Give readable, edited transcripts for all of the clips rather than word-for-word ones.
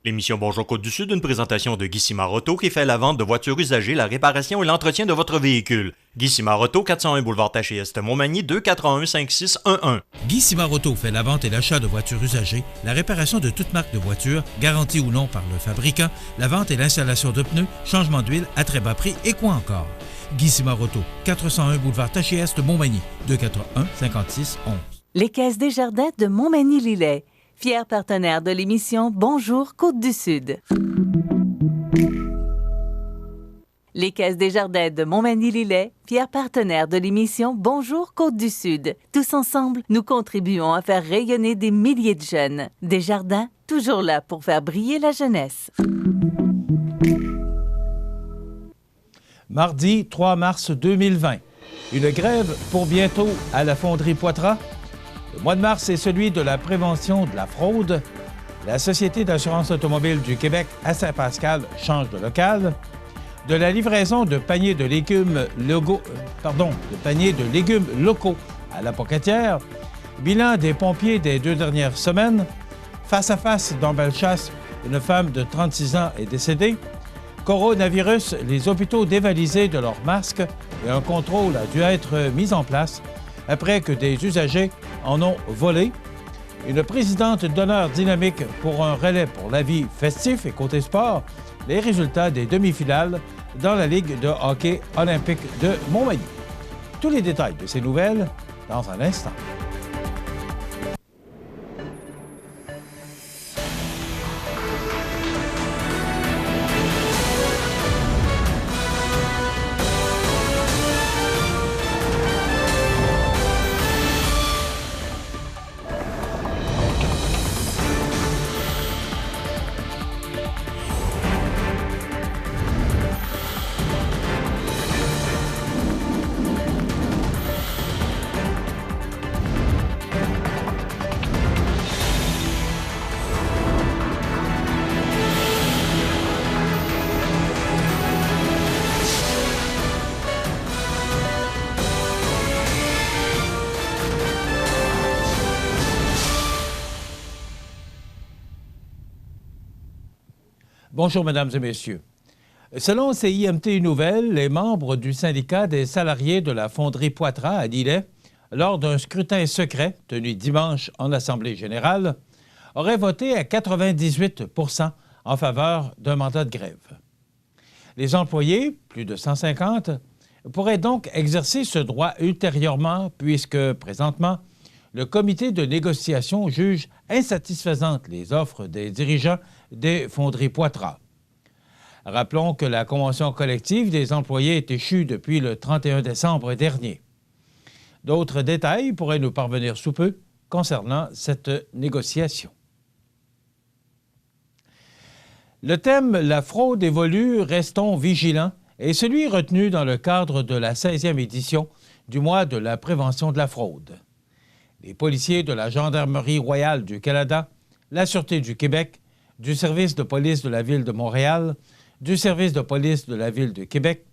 L'émission Bonjour Côte-du-Sud, une présentation de Guy Simard-Auto qui fait la vente de voitures usagées, la réparation et l'entretien de votre véhicule. Guy Simard-Auto, 401 boulevard Taché-Est, Montmagny, 281-5611. Guy Simard-Auto fait la vente et l'achat de voitures usagées, la réparation de toute marque de voitures, garantie ou non par le fabricant, la vente et l'installation de pneus, changement d'huile à très bas prix et quoi encore. Guy Simard-Auto, 401 boulevard Taché-Est, Montmagny, 281-5611. Les Caisses Desjardins de Montmagny-Lillet. Fier partenaire de l'émission Bonjour Côte-du-Sud. Les Caisses Desjardins de Montmagny-Lillet, fier partenaire de l'émission Bonjour Côte-du-Sud. Tous ensemble, nous contribuons à faire rayonner des milliers de jeunes. Desjardins, toujours là pour faire briller la jeunesse. Mardi 3 mars 2020. Une grève pour bientôt à la fonderie Poitras. Le mois de mars est celui de la prévention de la fraude. La Société d'assurance automobile du Québec à Saint-Pascal change de local. De la livraison de paniers de légumes locaux à la Pocatière. Bilan des pompiers des 2 dernières semaines. Face à face dans Bellechasse, une femme de 36 ans est décédée. Coronavirus, les hôpitaux dévalisés de leurs masques et un contrôle a dû être mis en place après que des usagers en ont volé. Une présidente d'honneur dynamique pour un relais pour la vie festif et côté sport, les résultats des demi-finales dans la Ligue de hockey olympique de Montmagny. Tous les détails de ces nouvelles dans un instant. Bonjour, mesdames et messieurs. Selon CIMT Nouvelles, les membres du syndicat des salariés de la fonderie Poitras à Lillet, lors d'un scrutin secret tenu dimanche en Assemblée générale, auraient voté à 98 % en faveur d'un mandat de grève. Les employés, plus de 150, pourraient donc exercer ce droit ultérieurement puisque, présentement, le comité de négociation juge insatisfaisantes les offres des dirigeants des fonderies Poitras. Rappelons que la convention collective des employés est échue depuis le 31 décembre dernier. D'autres détails pourraient nous parvenir sous peu concernant cette négociation. Le thème « La fraude évolue, restons vigilants » est celui retenu dans le cadre de la 16e édition du mois de la prévention de la fraude. Les policiers de la Gendarmerie royale du Canada, la Sûreté du Québec, du service de police de la Ville de Montréal, du service de police de la Ville de Québec,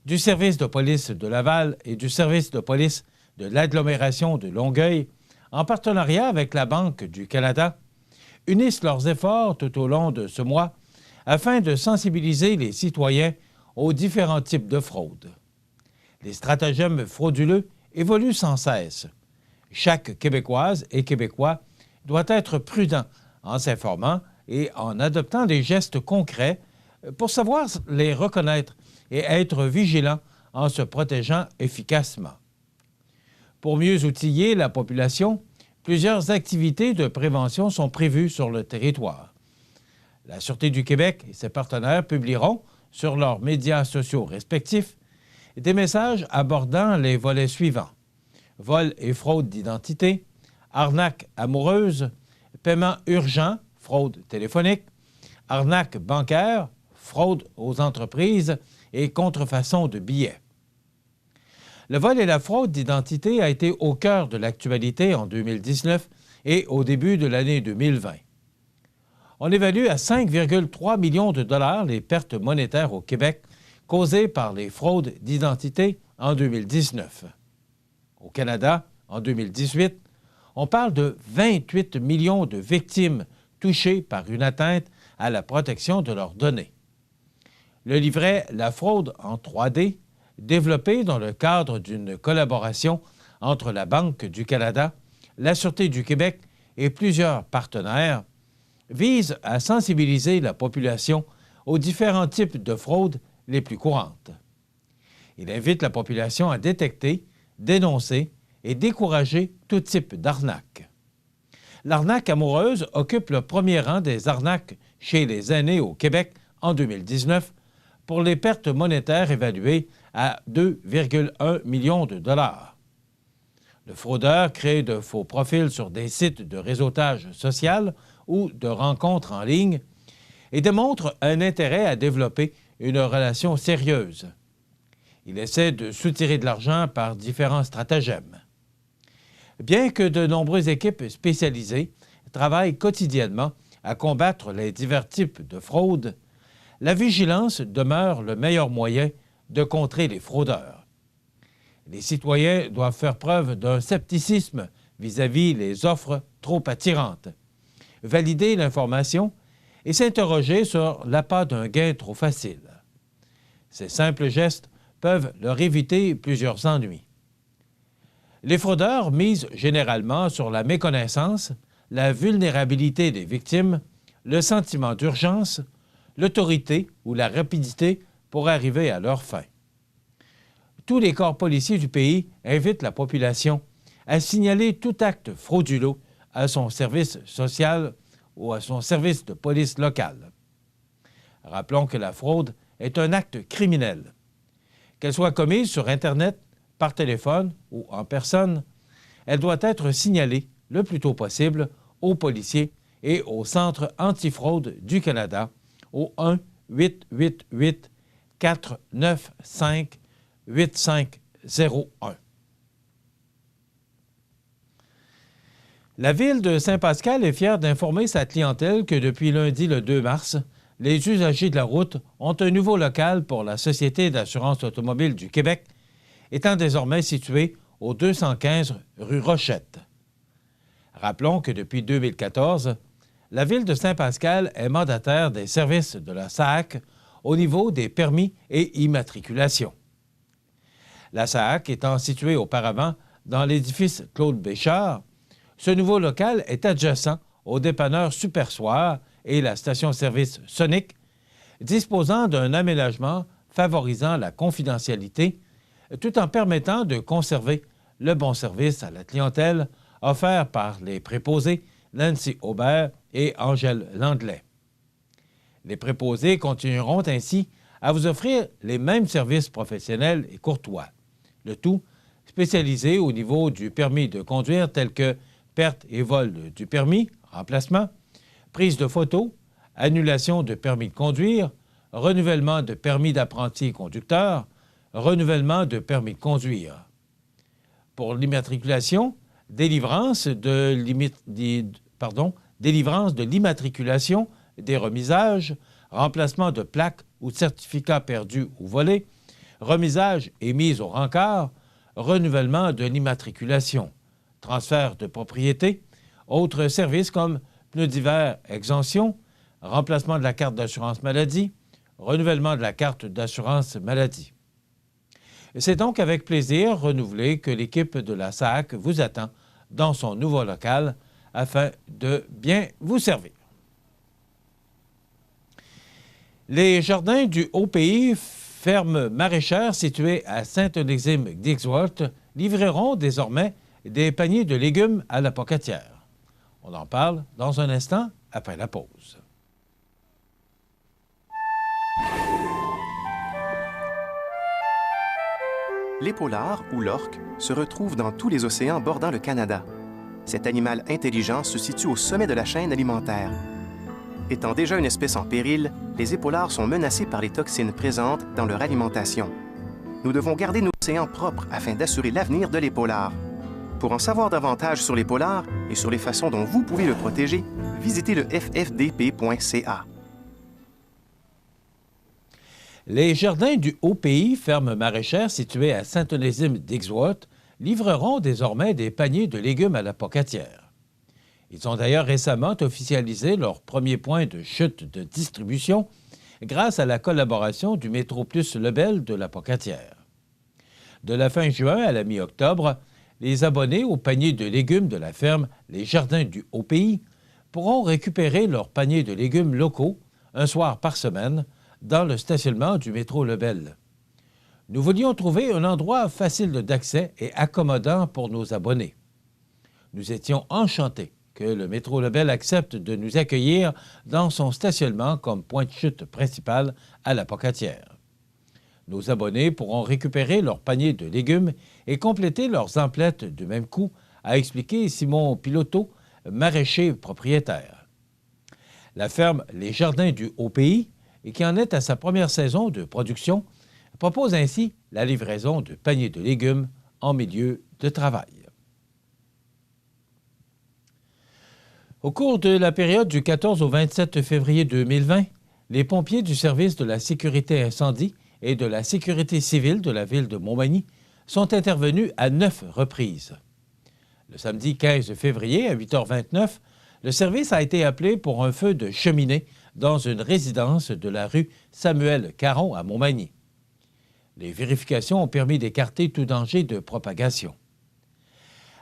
du service de police de Laval et du service de police de l'agglomération de Longueuil, en partenariat avec la Banque du Canada, unissent leurs efforts tout au long de ce mois afin de sensibiliser les citoyens aux différents types de fraude. Les stratagèmes frauduleux évoluent sans cesse. Chaque Québécoise et Québécois doit être prudent en s'informant et en adoptant des gestes concrets pour savoir les reconnaître et être vigilant en se protégeant efficacement. Pour mieux outiller la population, plusieurs activités de prévention sont prévues sur le territoire. La Sûreté du Québec et ses partenaires publieront, sur leurs médias sociaux respectifs, des messages abordant les volets suivants: vol et fraude d'identité, arnaque amoureuse, paiement urgent, fraude téléphonique, arnaque bancaire, fraude aux entreprises et contrefaçon de billets. Le vol et la fraude d'identité a été au cœur de l'actualité en 2019 et au début de l'année 2020. On évalue à 5,3 millions de dollars les pertes monétaires au Québec causées par les fraudes d'identité en 2019. Au Canada, en 2018, on parle de 28 millions de victimes touchées par une atteinte à la protection de leurs données. Le livret La fraude en 3D, développé dans le cadre d'une collaboration entre la Banque du Canada, la Sûreté du Québec et plusieurs partenaires, vise à sensibiliser la population aux différents types de fraudes les plus courantes. Il invite la population à détecter, dénoncer et décourager tout type d'arnaque. L'arnaque amoureuse occupe le premier rang des arnaques chez les aînés au Québec en 2019 pour les pertes monétaires évaluées à 2,1 millions de dollars. Le fraudeur crée de faux profils sur des sites de réseautage social ou de rencontres en ligne et démontre un intérêt à développer une relation sérieuse. Il essaie de soutirer de l'argent par différents stratagèmes. Bien que de nombreuses équipes spécialisées travaillent quotidiennement à combattre les divers types de fraude, la vigilance demeure le meilleur moyen de contrer les fraudeurs. Les citoyens doivent faire preuve d'un scepticisme vis-à-vis les offres trop attirantes, valider l'information et s'interroger sur l'appât d'un gain trop facile. Ces simples gestes peuvent leur éviter plusieurs ennuis. Les fraudeurs misent généralement sur la méconnaissance, la vulnérabilité des victimes, le sentiment d'urgence, l'autorité ou la rapidité pour arriver à leur fin. Tous les corps policiers du pays invitent la population à signaler tout acte frauduleux à son service social ou à son service de police local. Rappelons que la fraude est un acte criminel. Qu'elle soit commise sur Internet, par téléphone ou en personne, elle doit être signalée le plus tôt possible aux policiers et au Centre antifraude du Canada au 1-888-495-8501. La Ville de Saint-Pascal est fière d'informer sa clientèle que depuis lundi le 2 mars, les usagers de la route ont un nouveau local pour la Société d'assurance automobile du Québec, étant désormais situé au 215 rue Rochette. Rappelons que depuis 2014, la Ville de Saint-Pascal est mandataire des services de la SAAQ au niveau des permis et immatriculations. La SAAQ étant située auparavant dans l'édifice Claude Béchard, ce nouveau local est adjacent au dépanneur Super-Soir et la station-service Sonic, disposant d'un aménagement favorisant la confidentialité tout en permettant de conserver le bon service à la clientèle offert par les préposés Nancy Aubert et Angèle Langlais. Les préposés continueront ainsi à vous offrir les mêmes services professionnels et courtois, le tout spécialisé au niveau du permis de conduire tels que perte et vol du permis, remplacement, prise de photos, annulation de permis de conduire, renouvellement de permis d'apprenti conducteur, renouvellement de permis de conduire. Pour l'immatriculation, délivrance de l'immatriculation, des remisages, remplacement de plaques ou certificats perdus ou volés, remisage et mise au rencard, renouvellement de l'immatriculation, transfert de propriété, autres services comme pneus d'hiver, exemption, remplacement de la carte d'assurance maladie, renouvellement de la carte d'assurance maladie. C'est donc avec plaisir renouvelé que l'équipe de la SAAQ vous attend dans son nouveau local afin de bien vous servir. Les jardins du Haut-Pays, ferme maraîchère située à Saint-Onésime-Dixworth, livreront désormais des paniers de légumes à la pocatière. On en parle dans un instant après la pause. L'épaulard, ou l'orque, se retrouve dans tous les océans bordant le Canada. Cet animal intelligent se situe au sommet de la chaîne alimentaire. Étant déjà une espèce en péril, les épaulards sont menacés par les toxines présentes dans leur alimentation. Nous devons garder nos océans propres afin d'assurer l'avenir de l'épaulard. Pour en savoir davantage sur l'épaulard et sur les façons dont vous pouvez le protéger, visitez le ffdp.ca. Les jardins du Haut-Pays, ferme maraîchère située à Saint-Onésime-Dixworth, livreront désormais des paniers de légumes à la pocatière. Ils ont d'ailleurs récemment officialisé leur premier point de chute de distribution grâce à la collaboration du Métro Plus Lebel de la Pocatière. De la fin juin à la mi-octobre, les abonnés au panier de légumes de la ferme Les Jardins du Haut-Pays pourront récupérer leur panier de légumes locaux un soir par semaine dans le stationnement du métro Lebel. Nous voulions trouver un endroit facile d'accès et accommodant pour nos abonnés. Nous étions enchantés que le métro Lebel accepte de nous accueillir dans son stationnement comme point de chute principal à la Pocatière. Nos abonnés pourront récupérer leur panier de légumes et compléter leurs emplettes du même coup, a expliqué Simon Piloteau, maraîcher propriétaire. La ferme Les Jardins du Haut-Pays, et qui en est à sa première saison de production, propose ainsi la livraison de paniers de légumes en milieu de travail. Au cours de la période du 14 au 27 février 2020, les pompiers du service de la sécurité incendie et de la sécurité civile de la ville de Montmagny sont intervenus à 9 reprises. Le samedi 15 février, à 8h29, le service a été appelé pour un feu de cheminée dans une résidence de la rue Samuel-Caron à Montmagny. Les vérifications ont permis d'écarter tout danger de propagation.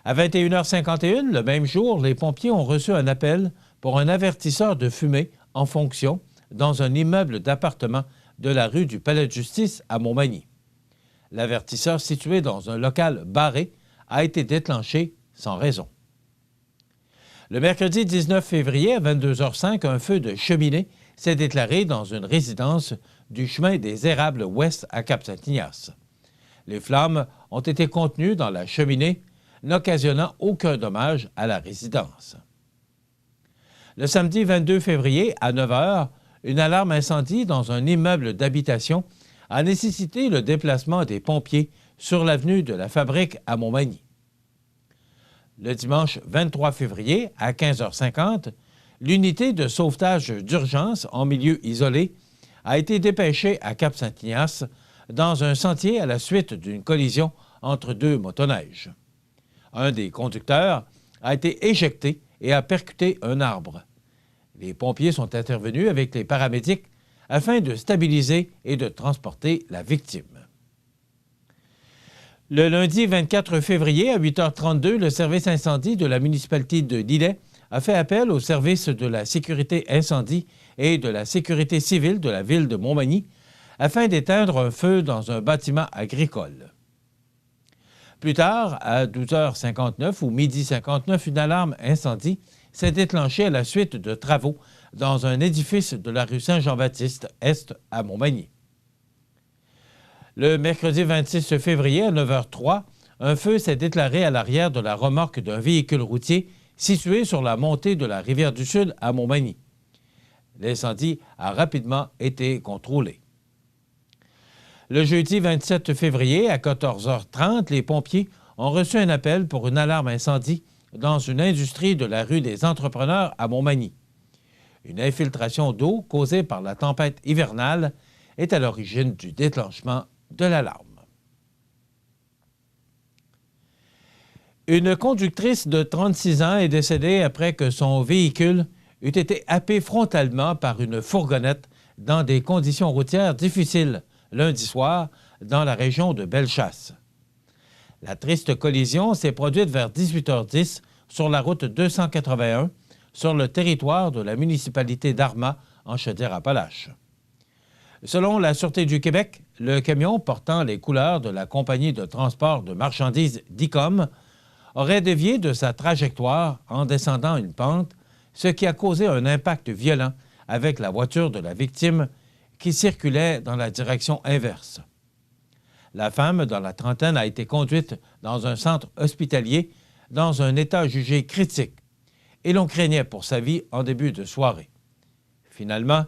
À 21h51, le même jour, les pompiers ont reçu un appel pour un avertisseur de fumée en fonction dans un immeuble d'appartements de la rue du Palais de justice à Montmagny. L'avertisseur, situé dans un local barré, a été déclenché sans raison. Le mercredi 19 février, à 22h05, un feu de cheminée s'est déclaré dans une résidence du chemin des Érables Ouest à Cap-Saint-Ignace. Les flammes ont été contenues dans la cheminée, n'occasionnant aucun dommage à la résidence. Le samedi 22 février, à 9h, une alarme incendie dans un immeuble d'habitation a nécessité le déplacement des pompiers sur l'avenue de la Fabrique à Montmagny. Le dimanche 23 février, à 15h50, l'unité de sauvetage d'urgence en milieu isolé a été dépêchée à Cap-Saint-Ignace dans un sentier à la suite d'une collision entre deux motoneiges. Un des conducteurs a été éjecté et a percuté un arbre. Les pompiers sont intervenus avec les paramédics afin de stabiliser et de transporter la victime. Le lundi 24 février, à 8h32, le service incendie de la municipalité de Lillet a fait appel au service de la sécurité incendie et de la sécurité civile de la ville de Montmagny afin d'éteindre un feu dans un bâtiment agricole. Plus tard, à 12h59 ou midi 59, une alarme incendie s'est déclenchée à la suite de travaux dans un édifice de la rue Saint-Jean-Baptiste Est à Montmagny. Le mercredi 26 février, à 9h03, un feu s'est déclaré à l'arrière de la remorque d'un véhicule routier situé sur la montée de la rivière du Sud à Montmagny. L'incendie a rapidement été contrôlé. Le jeudi 27 février, à 14h30, les pompiers ont reçu un appel pour une alarme incendie dans une industrie de la rue des Entrepreneurs à Montmagny. Une infiltration d'eau causée par la tempête hivernale est à l'origine du déclenchement de l'alarme. Une conductrice de 36 ans est décédée après que son véhicule eût été happé frontalement par une fourgonnette dans des conditions routières difficiles lundi soir dans la région de Bellechasse. La triste collision s'est produite vers 18h10 sur la route 281 sur le territoire de la municipalité d'Armagh en Chaudière-Appalaches. Selon la Sûreté du Québec, le camion portant les couleurs de la compagnie de transport de marchandises DICOM aurait dévié de sa trajectoire en descendant une pente, ce qui a causé un impact violent avec la voiture de la victime qui circulait dans la direction inverse. La femme, dans la trentaine, a été conduite dans un centre hospitalier dans un état jugé critique et l'on craignait pour sa vie en début de soirée. Finalement,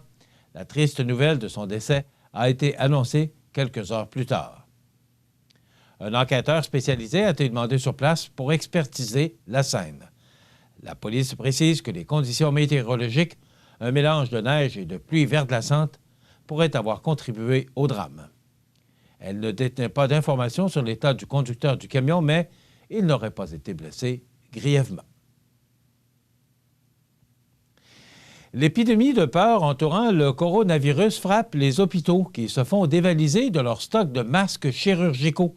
la triste nouvelle de son décès a été annoncée quelques heures plus tard. Un enquêteur spécialisé a été demandé sur place pour expertiser la scène. La police précise que les conditions météorologiques, un mélange de neige et de pluie verglaçante, pourraient avoir contribué au drame. Elle ne détenait pas d'informations sur l'état du conducteur du camion, mais il n'aurait pas été blessé grièvement. L'épidémie de peur entourant le coronavirus frappe les hôpitaux qui se font dévaliser de leur stock de masques chirurgicaux,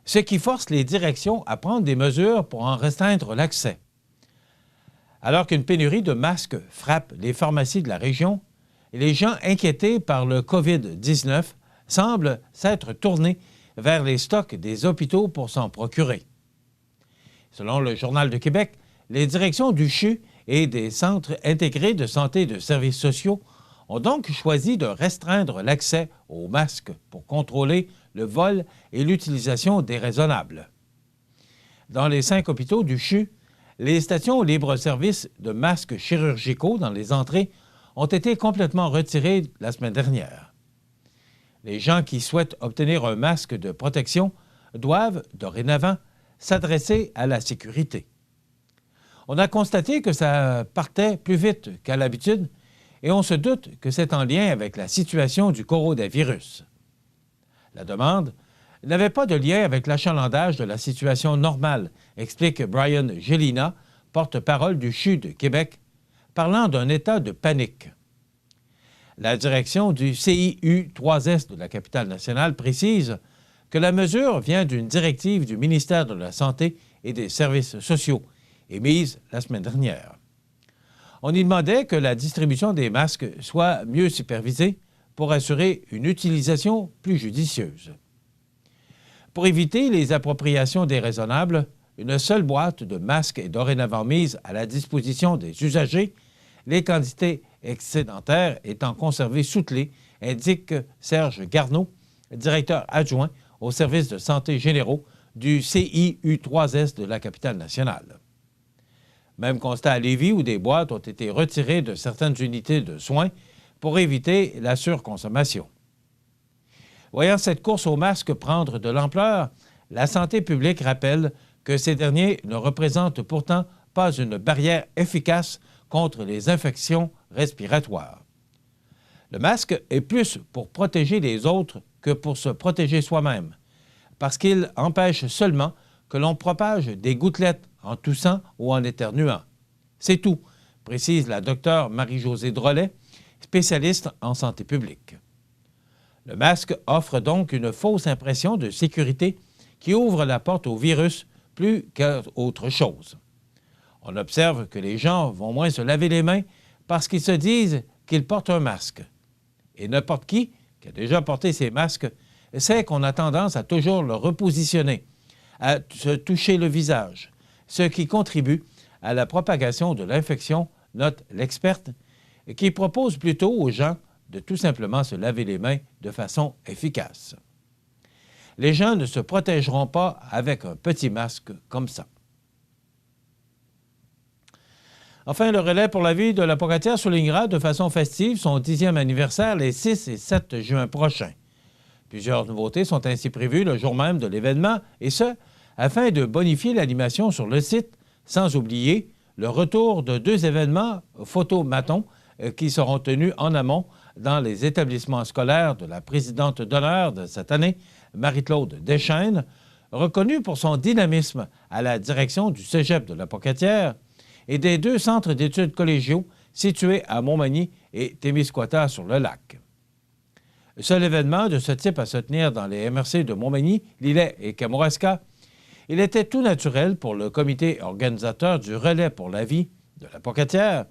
ce qui force les directions à prendre des mesures pour en restreindre l'accès. Alors qu'une pénurie de masques frappe les pharmacies de la région, les gens inquiétés par le COVID-19 semblent s'être tournés vers les stocks des hôpitaux pour s'en procurer. Selon le Journal de Québec, les directions du CHU et des centres intégrés de santé et de services sociaux ont donc choisi de restreindre l'accès aux masques pour contrôler le vol et l'utilisation déraisonnable. Dans les 5 hôpitaux du CHU, les stations libre-service de masques chirurgicaux dans les entrées ont été complètement retirées la semaine dernière. Les gens qui souhaitent obtenir un masque de protection doivent, dorénavant, s'adresser à la sécurité. On a constaté que ça partait plus vite qu'à l'habitude et on se doute que c'est en lien avec la situation du coronavirus. La demande n'avait pas de lien avec l'achalandage de la situation normale, explique Brian Gélina, porte-parole du CHU de Québec, parlant d'un état de panique. La direction du CIU-3S de la capitale nationale précise que la mesure vient d'une directive du ministère de la Santé et des Services sociaux, émise la semaine dernière. On y demandait que la distribution des masques soit mieux supervisée pour assurer une utilisation plus judicieuse. Pour éviter les appropriations déraisonnables, une seule boîte de masques est dorénavant mise à la disposition des usagers, les quantités excédentaires étant conservées sous clé, indique Serge Garneau, directeur adjoint au service de santé généraux du CIU-3S de la capitale nationale. Même constat à Lévis où des boîtes ont été retirées de certaines unités de soins pour éviter la surconsommation. Voyant cette course aux masques prendre de l'ampleur, la santé publique rappelle que ces derniers ne représentent pourtant pas une barrière efficace contre les infections respiratoires. Le masque est plus pour protéger les autres que pour se protéger soi-même, parce qu'il empêche seulement que l'on propage des gouttelettes en toussant ou en éternuant. C'est tout, précise la docteure Marie-Josée Drolet, spécialiste en santé publique. Le masque offre donc une fausse impression de sécurité qui ouvre la porte au virus plus qu'à autre chose. On observe que les gens vont moins se laver les mains parce qu'ils se disent qu'ils portent un masque. Et n'importe qui a déjà porté ces masques sait qu'on a tendance à toujours le repositionner, à se toucher le visage, ce qui contribue à la propagation de l'infection, note l'experte, qui propose plutôt aux gens de tout simplement se laver les mains de façon efficace. Les gens ne se protégeront pas avec un petit masque comme ça. Enfin, le relais pour la vie de la Pocatière soulignera de façon festive son 10e anniversaire les 6 et 7 juin prochains. Plusieurs nouveautés sont ainsi prévues le jour même de l'événement, et ce, afin de bonifier l'animation sur le site, sans oublier le retour de 2 événements photomatons qui seront tenus en amont dans les établissements scolaires de la présidente d'honneur de cette année, Marie-Claude Deschênes, reconnue pour son dynamisme à la direction du cégep de la Pocatière et des 2 centres d'études collégiaux situés à Montmagny et Témiscouata-sur-le-Lac. Seul événement de ce type à se tenir dans les MRC de Montmagny, Lillet et Kamouraska, il était tout naturel pour le comité organisateur du Relais pour la vie de la Pocatière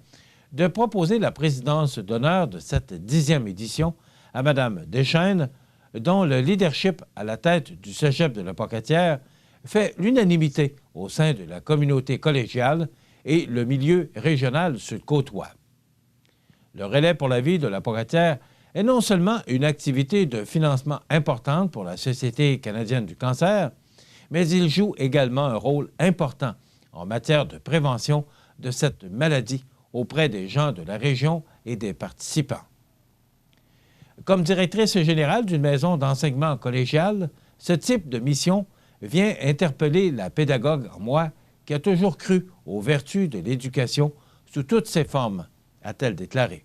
de proposer la présidence d'honneur de cette 10e édition à Mme Deschênes, dont le leadership à la tête du cégep de la Pocatière fait l'unanimité au sein de la communauté collégiale et le milieu régional se côtoie. Le Relais pour la vie de la Pocatière est non seulement une activité de financement importante pour la Société canadienne du cancer, mais il joue également un rôle important en matière de prévention de cette maladie auprès des gens de la région et des participants. Comme directrice générale d'une maison d'enseignement collégial, ce type de mission vient interpeller la pédagogue en moi qui a toujours cru aux vertus de l'éducation sous toutes ses formes, a-t-elle déclaré.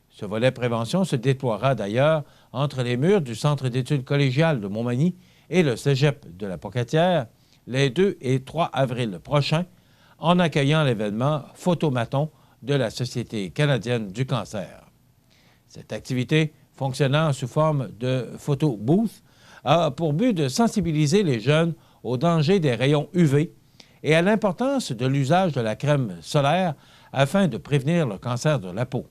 Ce volet prévention se déploiera d'ailleurs entre les murs du Centre d'études collégiales de Montmagny et le cégep de la Pocatière les 2 et 3 avril prochains, en accueillant l'événement Photomaton de la Société canadienne du cancer. Cette activité, fonctionnant sous forme de photo booth, a pour but de sensibiliser les jeunes aux dangers des rayons UV et à l'importance de l'usage de la crème solaire afin de prévenir le cancer de la peau.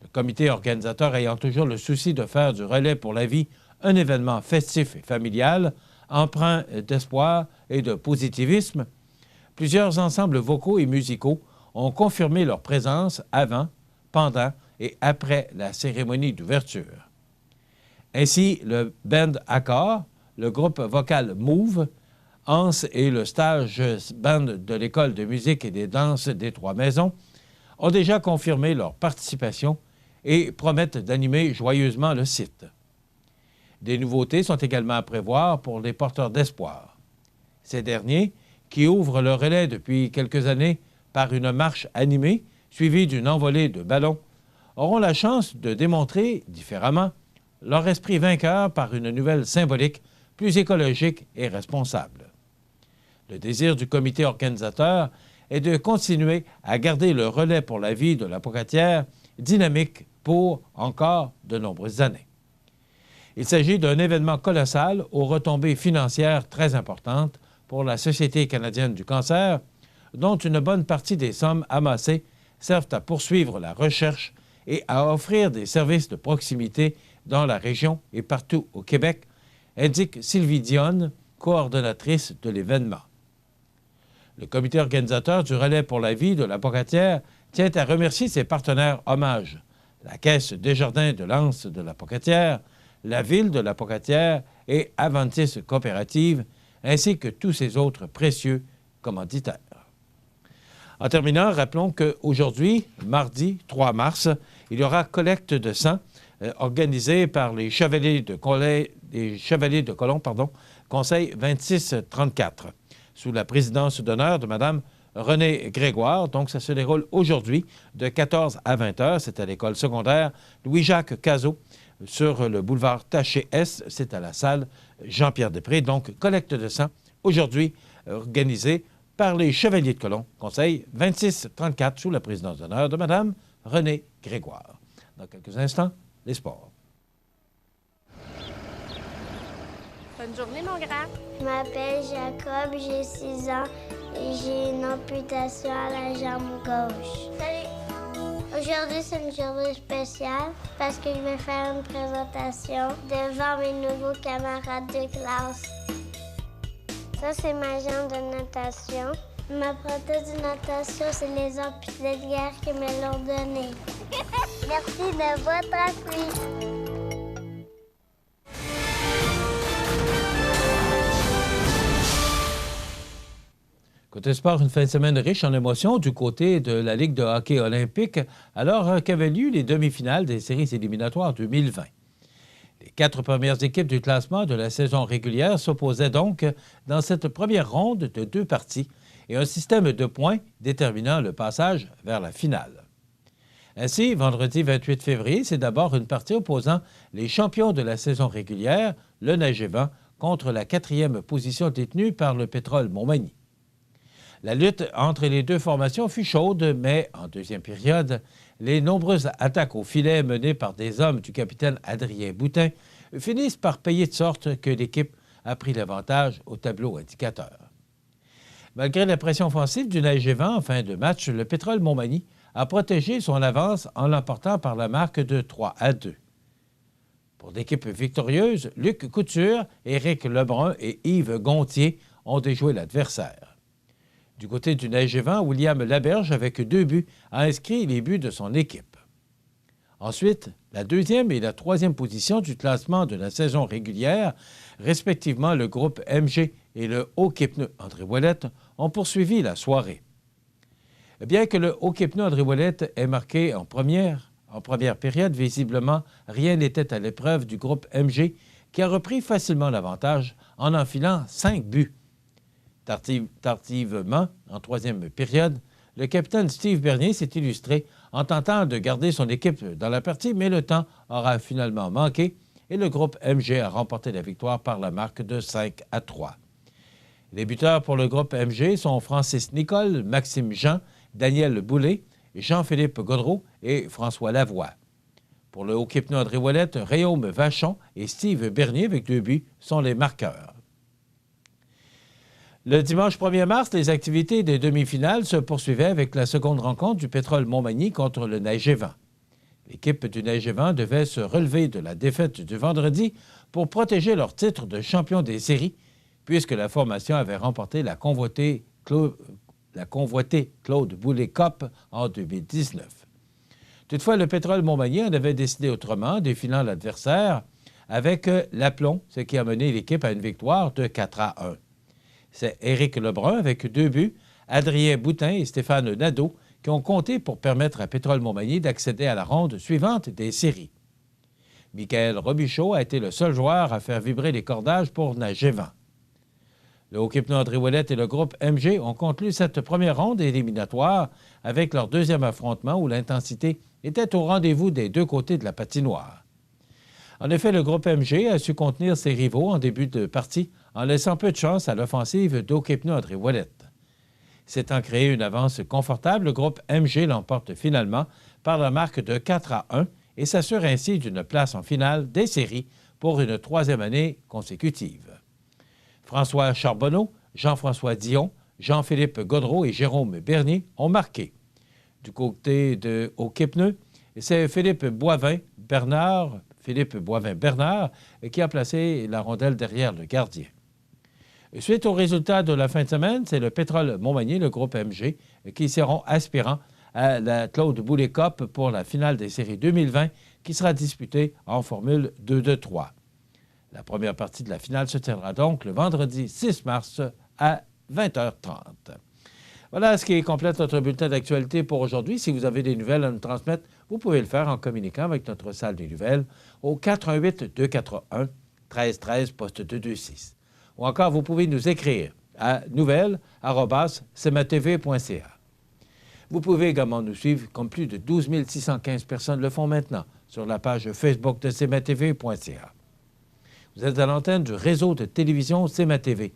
Le comité organisateur ayant toujours le souci de faire du relais pour la vie un événement festif et familial, empreint d'espoir et de positivisme, plusieurs ensembles vocaux et musicaux ont confirmé leur présence avant, pendant et après la cérémonie d'ouverture. Ainsi, le band Accord, le groupe vocal Move, Hans et le stage band de l'École de musique et des danses des Trois-Maisons ont déjà confirmé leur participation et promettent d'animer joyeusement le site. Des nouveautés sont également à prévoir pour les porteurs d'espoir. Ces derniers, qui ouvrent le relais depuis quelques années par une marche animée suivie d'une envolée de ballons, auront la chance de démontrer, différemment, leur esprit vainqueur par une nouvelle symbolique plus écologique et responsable. Le désir du comité organisateur est de continuer à garder le relais pour la vie de la Pocatière dynamique pour encore de nombreuses années. Il s'agit d'un événement colossal aux retombées financières très importantes pour la Société canadienne du cancer, dont une bonne partie des sommes amassées servent à poursuivre la recherche et à offrir des services de proximité dans la région et partout au Québec, indique Sylvie Dionne, coordonnatrice de l'événement. Le comité organisateur du relais pour la vie de la Pocatière tient à remercier ses partenaires hommages, la Caisse Desjardins de l'Anse de la Pocatière, la Ville de la Pocatière et Aventis Coopérative, ainsi que tous ses autres précieux commanditaires. En terminant, rappelons qu'aujourd'hui, mardi 3 mars, il y aura collecte de sang organisée par les Chevaliers de Colomb, Conseil 2634, sous la présidence d'honneur de Mme Renée Grégoire. Donc, ça se déroule aujourd'hui de 14 à 20 heures. C'est à l'école secondaire Louis-Jacques Cazot sur le boulevard Taché-Est. C'est à la salle Jean-Pierre-Després. Donc, collecte de sang aujourd'hui organisée par les Chevaliers de Colomb, Conseil 2634, sous la présidence d'honneur de Mme Renée Grégoire. Dans quelques instants, les sports. Bonne journée, mon grand. Je m'appelle Jacob, j'ai 6 ans et j'ai une amputation à la jambe gauche. Salut! Aujourd'hui, c'est une journée spéciale parce que je vais faire une présentation devant mes nouveaux camarades de classe. Ça, c'est ma jambe de natation. Ma prothèse de natation, c'est les amputés de guerre qui me l'ont donnée. Merci de votre appui. Côté sport, une fin de semaine riche en émotions du côté de la Ligue de hockey olympique, alors qu'avaient lieu les demi-finales des séries éliminatoires 2020. Les 4 premières équipes du classement de la saison régulière s'opposaient donc dans cette première ronde de 2 parties et un système de points déterminant le passage vers la finale. Ainsi, vendredi 28 février, c'est d'abord une partie opposant les champions de la saison régulière, le Nagevan, contre la 4e position détenue par le Pétrole Montmagny. La lutte entre les deux formations fut chaude, mais en deuxième période, les nombreuses attaques au filet menées par des hommes du capitaine Adrien Boutin finissent par payer de sorte que l'équipe a pris l'avantage au tableau indicateur. Malgré la pression offensive du Nagevan en fin de match, le Pétrole Montmagny a protégé son avance en l'emportant par la marque de 3-2. Pour l'équipe victorieuse, Luc Couture, Éric Lebrun et Yves Gontier ont déjoué l'adversaire. Du côté du Nagevan, William Laberge, avec 2 buts, a inscrit les buts de son équipe. Ensuite, la 2e et la 3e position du classement de la saison régulière, respectivement le groupe MG et le hockey pneu André Ouellette, ont poursuivi la soirée. Bien que le hockey pneu André Ouellette ait marqué en première période, visiblement, rien n'était à l'épreuve du groupe MG qui a repris facilement l'avantage en enfilant 5 buts. Tardivement, en 3e période, le capitaine Steve Bernier s'est illustré en tentant de garder son équipe dans la partie, mais le temps aura finalement manqué et le groupe MG a remporté la victoire par la marque de 5-3. Les buteurs pour le groupe MG sont Francis Nicole, Maxime Jean, Daniel Boulay Jean-Philippe Gaudreau et François Lavoie. Pour le hockey pneu André Ouellette, Réaume Vachon et Steve Bernier, avec 2 buts, sont les marqueurs. Le dimanche 1er mars, les activités des demi-finales se poursuivaient avec la seconde rencontre du Pétrole Montmagny contre le Neige-et-Vent. L'équipe du Neige-et-Vent devait se relever de la défaite du vendredi pour protéger leur titre de champion des séries, puisque la formation avait remporté la convoitée Claude Boulet Cup en 2019. Toutefois, le Pétrole Montmagny en avait décidé autrement, défilant l'adversaire avec l'aplomb, ce qui a mené l'équipe à une victoire de 4-1. C'est Éric Lebrun avec 2 buts, Adrien Boutin et Stéphane Nadeau qui ont compté pour permettre à Pétrole Montmagny d'accéder à la ronde suivante des séries. Michael Robichaud a été le seul joueur à faire vibrer les cordages pour Neige-et-Vent. Le hockey pneu André Ouellette et le groupe MG ont conclu cette première ronde éliminatoire avec leur deuxième affrontement où l'intensité était au rendez-vous des deux côtés de la patinoire. En effet, le groupe MG a su contenir ses rivaux en début de partie en laissant peu de chance à l'offensive d'hockey pneu André Ouellette. S'étant créé une avance confortable, le groupe MG l'emporte finalement par la marque de 4-1 et s'assure ainsi d'une place en finale des séries pour une 3e année consécutive. François Charbonneau, Jean-François Dion, Jean-Philippe Gaudreau et Jérôme Bernier ont marqué. Du côté de hockey pneu, c'est Philippe Boivin-Bernard qui a placé la rondelle derrière le gardien. Suite aux résultats de la fin de semaine, c'est le Pétrole Montmagny, le groupe MG, qui seront aspirants à la Claude Boulet Cup pour la finale des séries 2020 qui sera disputée en formule 2-2-3. La première partie de la finale se tiendra donc le vendredi 6 mars à 20h30. Voilà ce qui complète notre bulletin d'actualité pour aujourd'hui. Si vous avez des nouvelles à nous transmettre, vous pouvez le faire en communiquant avec notre salle des nouvelles au 418-241-1313, poste 226. Ou encore, vous pouvez nous écrire à nouvelles@cmatv.ca. Vous pouvez également nous suivre, comme plus de 12 615 personnes le font maintenant, sur la page Facebook de cmatv.ca. Vous êtes à l'antenne du réseau de télévision CMA-TV,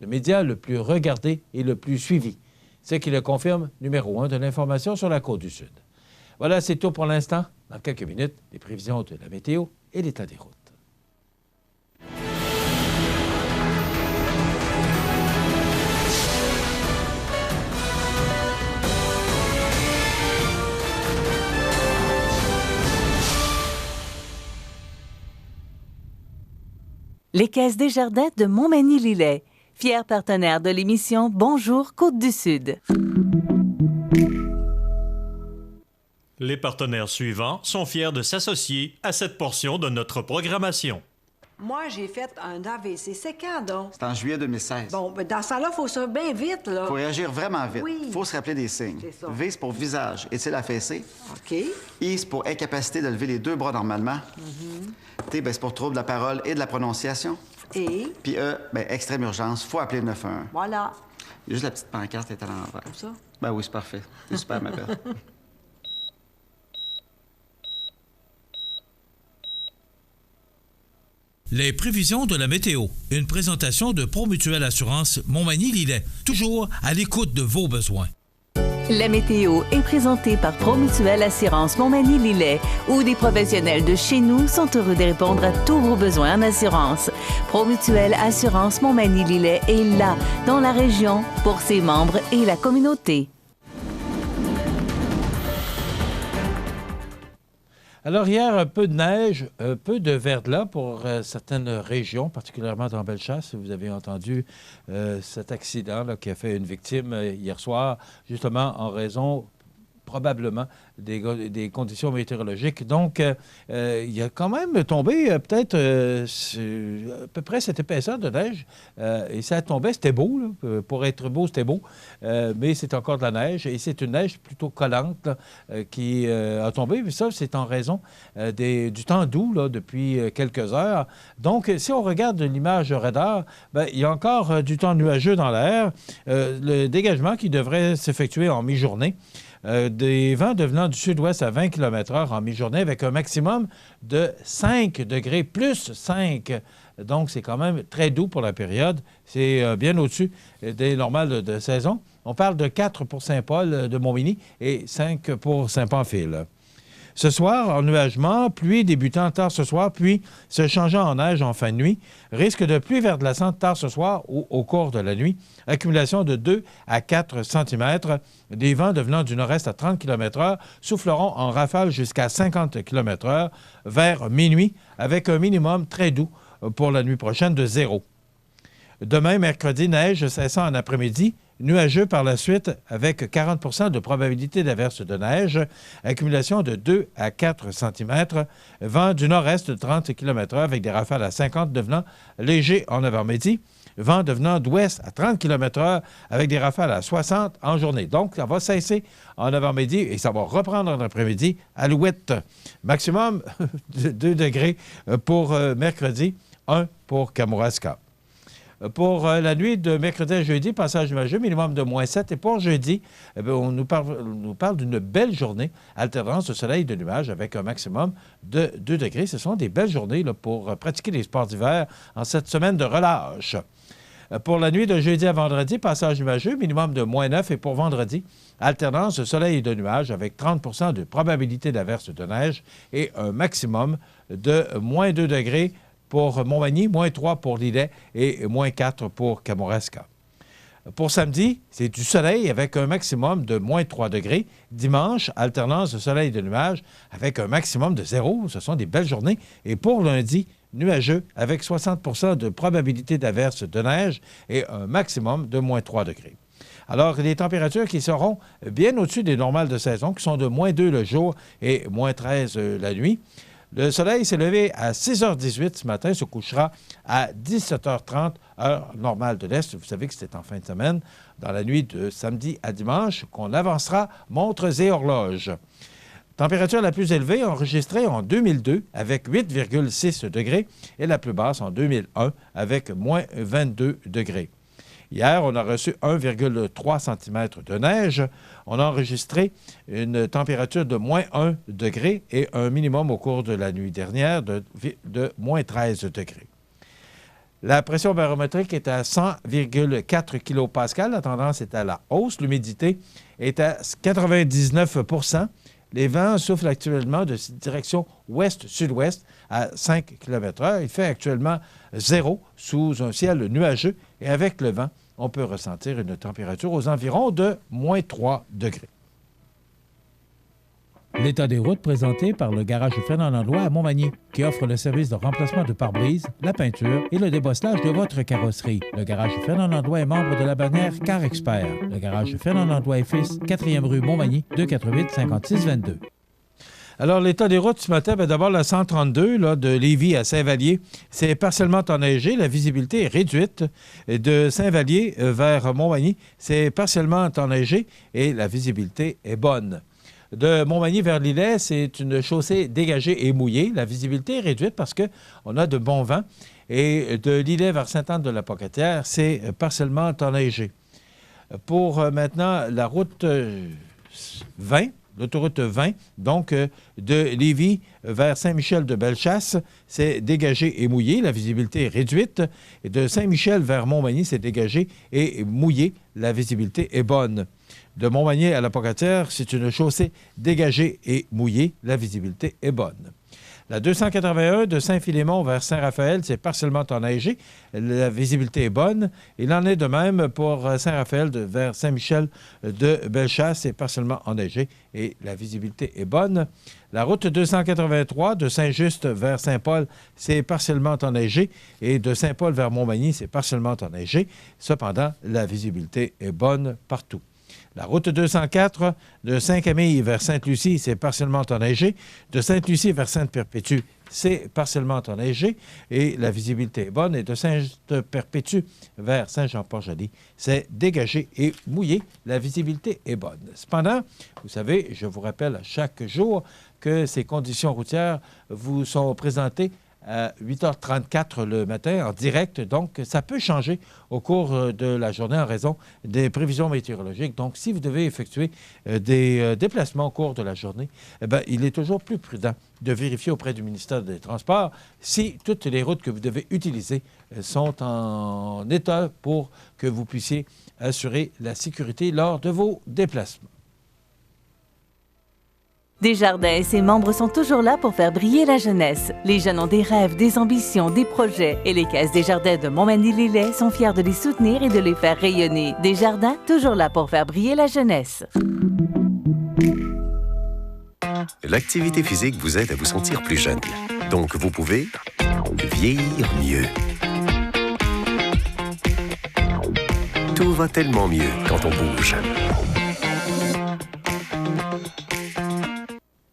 le média le plus regardé et le plus suivi, ce qui le confirme numéro 1 de l'information sur la Côte-du-Sud. Voilà, c'est tout pour l'instant. Dans quelques minutes, les prévisions de la météo et l'état des routes. Les Caisses Desjardins de Montmagny-Lillet, fier partenaire de l'émission Bonjour Côte-du-Sud. Les partenaires suivants sont fiers de s'associer à cette portion de notre programmation. Moi, j'ai fait un AVC. C'est quand, donc? C'est en juillet 2016. Bon, ben dans ça, là, faut ça bien vite, là. Faut réagir vraiment vite. Oui. Faut se rappeler des signes. C'est ça. V, c'est pour visage. Est-il affaissé? OK. I, c'est pour incapacité de lever les 2 bras normalement. T, ben, c'est pour trouble de la parole et de la prononciation. Et? Puis E, ben, extrême urgence. Faut appeler le 911. Voilà. Il y a juste la petite pancarte est à l'envers. Comme ça? Ben oui, c'est parfait. C'est super, ma belle. Les prévisions de la météo. Une présentation de Promutuelle Assurance Montmagny-Lillet. Toujours à l'écoute de vos besoins. La météo est présentée par Promutuelle Assurance Montmagny-Lillet, où des professionnels de chez nous sont heureux de répondre à tous vos besoins en assurance. Promutuelle Assurance Montmagny-Lillet est là, dans la région, pour ses membres et la communauté. Alors hier, un peu de neige, un peu de verglas pour certaines régions, particulièrement dans Bellechasse. Vous avez entendu cet accident là, qui a fait une victime hier soir, justement en raison probablement des conditions météorologiques. Donc, il y a quand même tombé peut-être à peu près cette épaisseur de neige. Et ça tombait, c'était beau. Là. Pour être beau, c'était beau. Mais c'est encore de la neige. Et c'est une neige plutôt collante là, qui a tombé. Mais ça, c'est en raison du temps doux là, depuis quelques heures. Donc, si on regarde l'image radar, bien, il y a encore du temps nuageux dans l'air. Le dégagement qui devrait s'effectuer en mi-journée. Des vents devenant du sud-ouest à 20 km/h en mi-journée avec un maximum de 5 degrés, plus 5. Donc, c'est quand même très doux pour la période. C'est bien au-dessus des normales de saison. On parle de 4 pour Saint-Paul de Montmagny et 5 pour Saint-Pamphile. Ce soir, ennuagement, pluie débutant tard ce soir, puis se changeant en neige en fin de nuit. Risque de pluie verglaçante tard ce soir ou au cours de la nuit. Accumulation de 2 à 4 cm. Des vents devenant du nord-est à 30 km/h souffleront en rafale jusqu'à 50 km/h vers minuit, avec un minimum très doux pour la nuit prochaine de 0. Demain, mercredi, neige cessant en après-midi. Nuageux par la suite avec 40 % de probabilité d'averse de neige. Accumulation de 2 à 4 cm. Vent du nord-est de 30 km/h avec des rafales à 50 devenant léger en avant-midi. Vent devenant d'ouest à 30 km/h avec des rafales à 60 en journée. Donc, ça va cesser en avant-midi et ça va reprendre en après-midi. Alouette. Maximum de 2 degrés pour mercredi, 1 pour Kamouraska. Pour la nuit de mercredi à jeudi, passage nuageux, minimum de -7. Et pour jeudi, on nous parle d'une belle journée, alternance de soleil et de nuages avec un maximum de 2 degrés. Ce sont des belles journées là, pour pratiquer les sports d'hiver en cette semaine de relâche. Pour la nuit de jeudi à vendredi, passage nuageux, minimum de -9. Et pour vendredi, alternance de soleil et de nuages avec 30 % de probabilité d'averse de neige et un maximum de -2 degrés pour Montmagny, -3 pour Lillet et -4 pour Kamouraska. Pour samedi, c'est du soleil avec un maximum de -3 degrés. Dimanche, alternance de soleil et de nuages avec un maximum de 0. Ce sont des belles journées. Et pour lundi, nuageux avec 60 % de probabilité d'averse de neige et un maximum de -3 degrés. Alors, les températures qui seront bien au-dessus des normales de saison, qui sont de -2 le jour et -13 la nuit. Le soleil s'est levé à 6h18 ce matin, se couchera à 17h30, heure normale de l'Est. Vous savez que c'était en fin de semaine, dans la nuit de samedi à dimanche, qu'on avancera montres et horloges. Température la plus élevée enregistrée en 2002 avec 8,6 degrés et la plus basse en 2001 avec -22 degrés. Hier, on a reçu 1,3 cm de neige. On a enregistré une température de -1 degré et un minimum au cours de la nuit dernière de -13 degrés. La pression barométrique est à 100,4 kPa. La tendance est à la hausse. L'humidité est à 99 %. Les vents soufflent actuellement de direction ouest-sud-ouest à 5 km/h. Il fait actuellement 0 sous un ciel nuageux et avec le vent, on peut ressentir une température aux environs de -3 degrés. L'état des routes présenté par le garage Fernand Landlois à Montmagny, qui offre le service de remplacement de pare-brise, la peinture et le débosselage de votre carrosserie. Le garage Fernand Landlois est membre de la bannière Car Expert. Le garage Fernand Landlois et Fils, 4e rue Montmagny, 248-5622. Alors, l'état des routes ce matin, d'abord la 132 là, de Lévis à Saint-Vallier, c'est partiellement enneigé. La visibilité est réduite. De Saint-Vallier vers Montmagny, c'est partiellement enneigé et la visibilité est bonne. De Montmagny vers Lillet, c'est une chaussée dégagée et mouillée. La visibilité est réduite parce qu'on a de bons vents. Et de Lillet vers Sainte-Anne-de-la-Pocatière, c'est partiellement enneigé. Pour maintenant, la route 20, l'autoroute 20, donc de Lévis vers Saint-Michel-de-Bellechasse, c'est dégagé et mouillé. La visibilité est réduite. Et de Saint-Michel vers Montmagny, c'est dégagé et mouillé. La visibilité est bonne. De Montmagny à la Pocatière, c'est une chaussée dégagée et mouillée. La visibilité est bonne. La 281 de Saint-Philémon vers Saint-Raphaël, c'est partiellement enneigé. La visibilité est bonne. Il en est de même pour Saint-Raphaël vers Saint-Michel-de-Bellechasse, c'est partiellement enneigé et la visibilité est bonne. La route 283 de Saint-Just vers Saint-Paul, c'est partiellement enneigé. Et de Saint-Paul vers Montmagny, c'est partiellement enneigé. Cependant, la visibilité est bonne partout. La route 204 de Saint-Camille vers Sainte-Lucie, c'est partiellement enneigé. De Sainte-Lucie vers Sainte-Perpétue, c'est partiellement enneigé et la visibilité est bonne. Et de Sainte-Perpétue vers Saint-Jean-Port-Joli, c'est dégagé et mouillé. La visibilité est bonne. Cependant, vous savez, je vous rappelle chaque jour que ces conditions routières vous sont présentées à 8h34 le matin en direct. Donc, ça peut changer au cours de la journée en raison des prévisions météorologiques. Donc, si vous devez effectuer des déplacements au cours de la journée, eh bien, il est toujours plus prudent de vérifier auprès du ministère des Transports si toutes les routes que vous devez utiliser sont en état pour que vous puissiez assurer la sécurité lors de vos déplacements. Desjardins et ses membres sont toujours là pour faire briller la jeunesse. Les jeunes ont des rêves, des ambitions, des projets et les Caisses Desjardins de Montmagny-Lillet sont fiers de les soutenir et de les faire rayonner. Desjardins, toujours là pour faire briller la jeunesse. L'activité physique vous aide à vous sentir plus jeune. Donc, vous pouvez vieillir mieux. Tout va tellement mieux quand on bouge.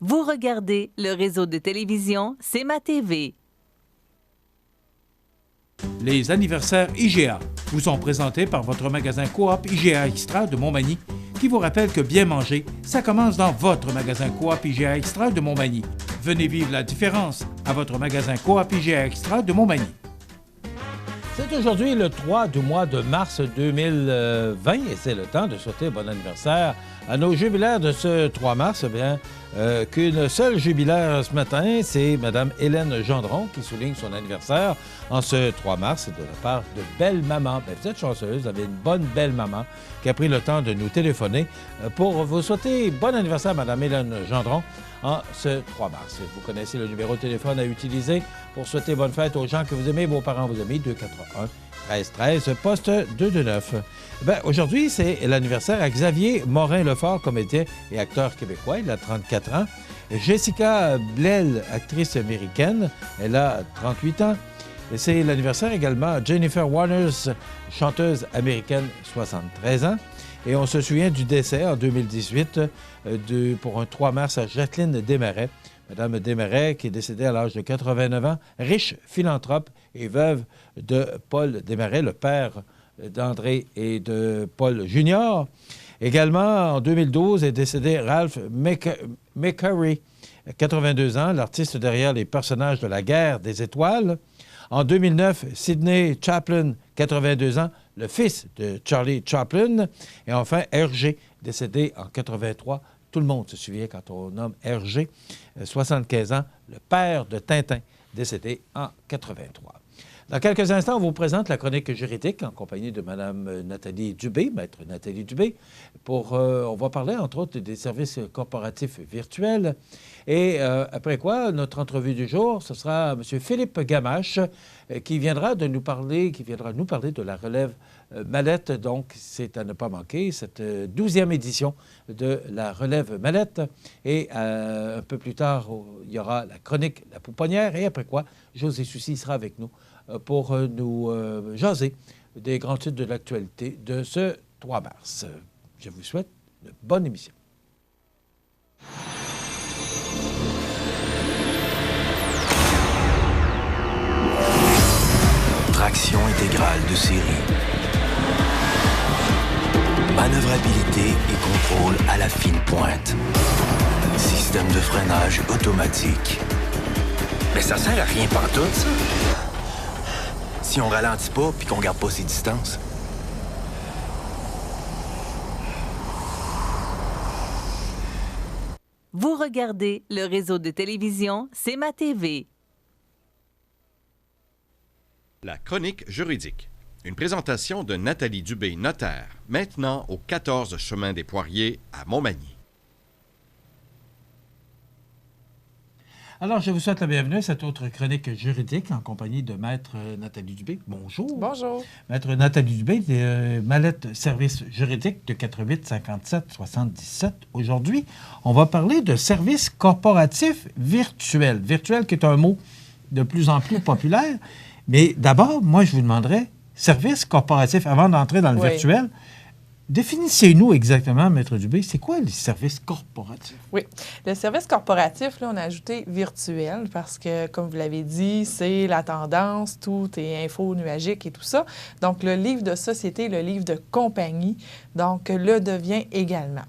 Vous regardez le réseau de télévision C'est ma TV. Les anniversaires IGA vous sont présentés par votre magasin Coop IGA Extra de Montmagny, qui vous rappelle que bien manger, ça commence dans votre magasin Coop IGA Extra de Montmagny. Venez vivre la différence à votre magasin Coop IGA Extra de Montmagny. C'est aujourd'hui le 3 du mois de mars 2020 et c'est le temps de souhaiter bon anniversaire à nos jubilaires de ce 3 mars. Eh bien, qu'une seule jubilaire ce matin, c'est Mme Hélène Gendron qui souligne son anniversaire en ce 3 mars de la part de Belle Maman. Bien, vous êtes chanceuse, vous avez une bonne Belle Maman qui a pris le temps de nous téléphoner pour vous souhaiter bon anniversaire, Mme Hélène Gendron, en ce 3 mars. Vous connaissez le numéro de téléphone à utiliser pour souhaiter bonne fête aux gens que vous aimez, vos parents vous aimez, 281-1313, poste 229. Bien, aujourd'hui, c'est l'anniversaire à Xavier Morin-Lefort, comédien et acteur québécois. Il a 34 ans. Jessica Blel, actrice américaine, elle a 38 ans. Et c'est l'anniversaire également à Jennifer Warnes, chanteuse américaine, 73 ans. Et on se souvient du décès en 2018 pour un 3 mars à Jacqueline Desmarais. Madame Desmarais, qui est décédée à l'âge de 89 ans, riche philanthrope et veuve de Paul Desmarais, le père d'André et de Paul Junior. Également, en 2012, est décédé Ralph McCurry, 82 ans, l'artiste derrière les personnages de La Guerre des étoiles. En 2009, Sidney Chaplin, 82 ans, le fils de Charlie Chaplin. Et enfin, Hergé, décédé en 83. Tout le monde se souvient quand on nomme Hergé, 75 ans, le père de Tintin, décédé en 83. Dans quelques instants, on vous présente la chronique juridique en compagnie de Mme Nathalie Dubé, maître Nathalie Dubé. On va parler, entre autres, des services corporatifs virtuels. Et après quoi, notre entrevue du jour, ce sera M. Philippe Gamache qui viendra nous parler de la relève Mallette. Donc, c'est à ne pas manquer, cette 12e édition de la relève Mallette. Et un peu plus tard, il y aura la chronique La Pouponnière. Et après quoi, José Soucy sera avec nous pour nous jaser des grands titres de l'actualité de ce 3 mars. Je vous souhaite une bonne émission. Traction intégrale de série. Manœuvrabilité et contrôle à la fine pointe. Système de freinage automatique. Mais ça sert à rien pantoute, ça. Si on ralentit pas puis qu'on garde pas ses distances. Vous regardez le réseau de télévision C'est ma TV. La chronique juridique. Une présentation de Nathalie Dubé, notaire, maintenant au 14 chemin des Poiriers à Montmagny. Alors, je vous souhaite la bienvenue à cette autre chronique juridique en compagnie de Maître Nathalie Dubé. Bonjour. Bonjour. Maître Nathalie Dubé, Mallette Service juridique de 88 57 77. Aujourd'hui, on va parler de services corporatifs virtuels. Virtuel qui est un mot de plus en plus populaire. Mais d'abord, moi, je vous demanderais, services corporatifs, avant d'entrer dans le virtuel, définissez-nous exactement, Maître Dubé, c'est quoi les services corporatifs? Oui. Le service corporatif, là, on a ajouté virtuel parce que, comme vous l'avez dit, c'est la tendance, tout est info nuagique et tout ça. Donc, le livre de société, le livre de compagnie, donc, le devient également.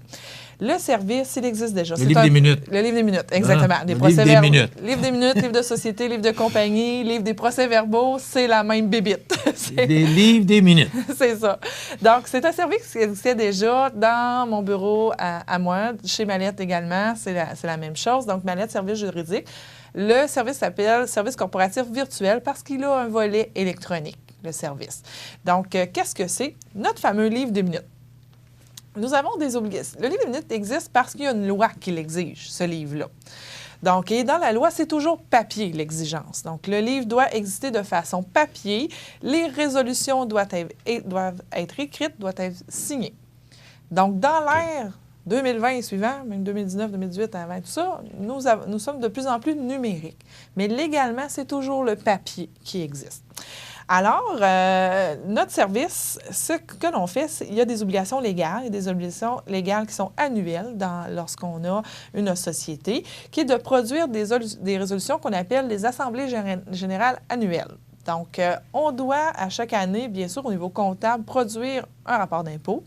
Le service, il existe déjà. Le livre des minutes. Le livre des minutes, exactement. Ah, livre des minutes. Livre des minutes, livre de société, livre de compagnie, livre des procès-verbaux, c'est la même bébite. Des livres des minutes. C'est ça. Donc, c'est un service qui existait déjà dans mon bureau à moi, chez Mallette également, c'est la même chose. Donc, Mallette Service juridique. Le service s'appelle Service corporatif virtuel parce qu'il a un volet électronique, le service. Donc, qu'est-ce que c'est? Notre fameux livre des minutes. Nous avons des obligations. Le livre des minutes existe parce qu'il y a une loi qui l'exige, ce livre-là. Donc, et dans la loi, c'est toujours papier, l'exigence. Donc, le livre doit exister de façon papier. Les résolutions doivent être écrites, doivent être signées. Donc, dans l'ère 2020 et suivant, même 2019, 2018, avant tout ça, nous sommes de plus en plus numériques. Mais légalement, c'est toujours le papier qui existe. Alors, notre service, ce que l'on fait, il y a des obligations légales. Il y a des obligations légales qui sont annuelles lorsqu'on a une société, qui est de produire des résolutions qu'on appelle les assemblées générales annuelles. Donc, on doit, à chaque année, bien sûr, au niveau comptable, produire un rapport d'impôt,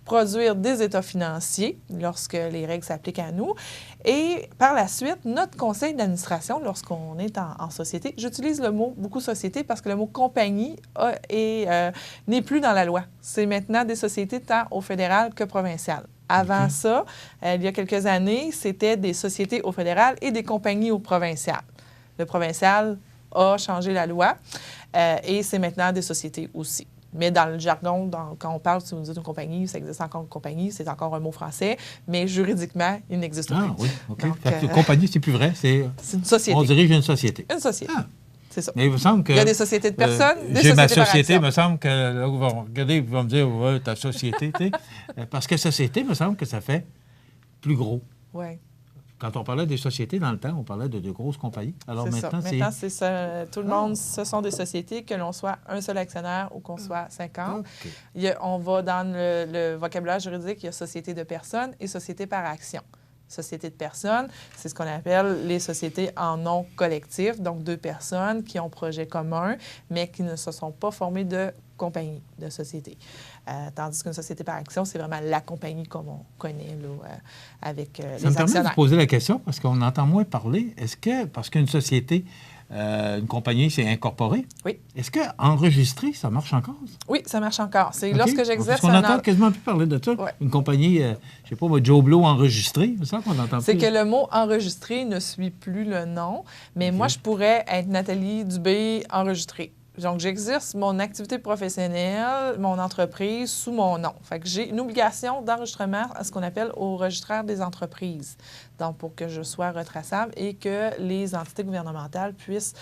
produire des états financiers lorsque les règles s'appliquent à nous. Et par la suite, notre conseil d'administration, lorsqu'on est en société, j'utilise le mot beaucoup société parce que le mot compagnie n'est plus dans la loi. C'est maintenant des sociétés tant au fédéral que provincial. Avant ça, il y a quelques années, c'était des sociétés au fédéral et des compagnies au provincial. Le provincial a changé la loi et c'est maintenant des sociétés aussi. Mais dans le jargon, quand on parle, si vous dites une compagnie, ça existe encore une compagnie, c'est encore un mot français, mais juridiquement, il n'existe plus. Ah oui, OK. Donc, compagnie, c'est plus vrai, c'est une société. On dirige une société. Une société. Ah. C'est ça. Mais il me semble que... Il y a des sociétés de personnes, des j'ai sociétés ma par société, action. il me semble que là, vous vont regarder, ils vont me dire, ouais, ta société, tu sais. Parce que société, il me semble que ça fait plus gros. Oui. Quand on parlait des sociétés, dans le temps, on parlait de grosses compagnies. Alors maintenant, c'est... Maintenant, c'est ça. Tout le monde, ce sont des sociétés, que l'on soit un seul actionnaire ou qu'on soit 50. Okay. On va dans le vocabulaire juridique, il y a société de personnes et société par action. Société de personnes, c'est ce qu'on appelle les sociétés en nom collectif, donc 2 personnes qui ont projet commun, mais qui ne se sont pas formées de compagnie, de société. Tandis qu'une société par action, c'est vraiment la compagnie comme on connaît là, avec les actionnaires. Ça me permet de vous poser la question, parce qu'on entend moins parler. Est-ce que, parce qu'une société, une compagnie, c'est incorporé, oui. Est-ce qu'enregistrer, ça marche encore? Oui, ça marche encore. C'est okay. Lorsque j'exerce... Parce qu'on entend quasiment plus parler de ça. Ouais. Une compagnie, je ne sais pas, Joe Blow enregistré, c'est ça qu'on entend plus. C'est que le mot « enregistré » ne suit plus le nom, mais moi, je pourrais être Nathalie Dubé enregistrée. Donc, j'exerce mon activité professionnelle, mon entreprise, sous mon nom. Fait que j'ai une obligation d'enregistrement à ce qu'on appelle au registraire des entreprises. Donc, pour que je sois retraçable et que les entités gouvernementales puissent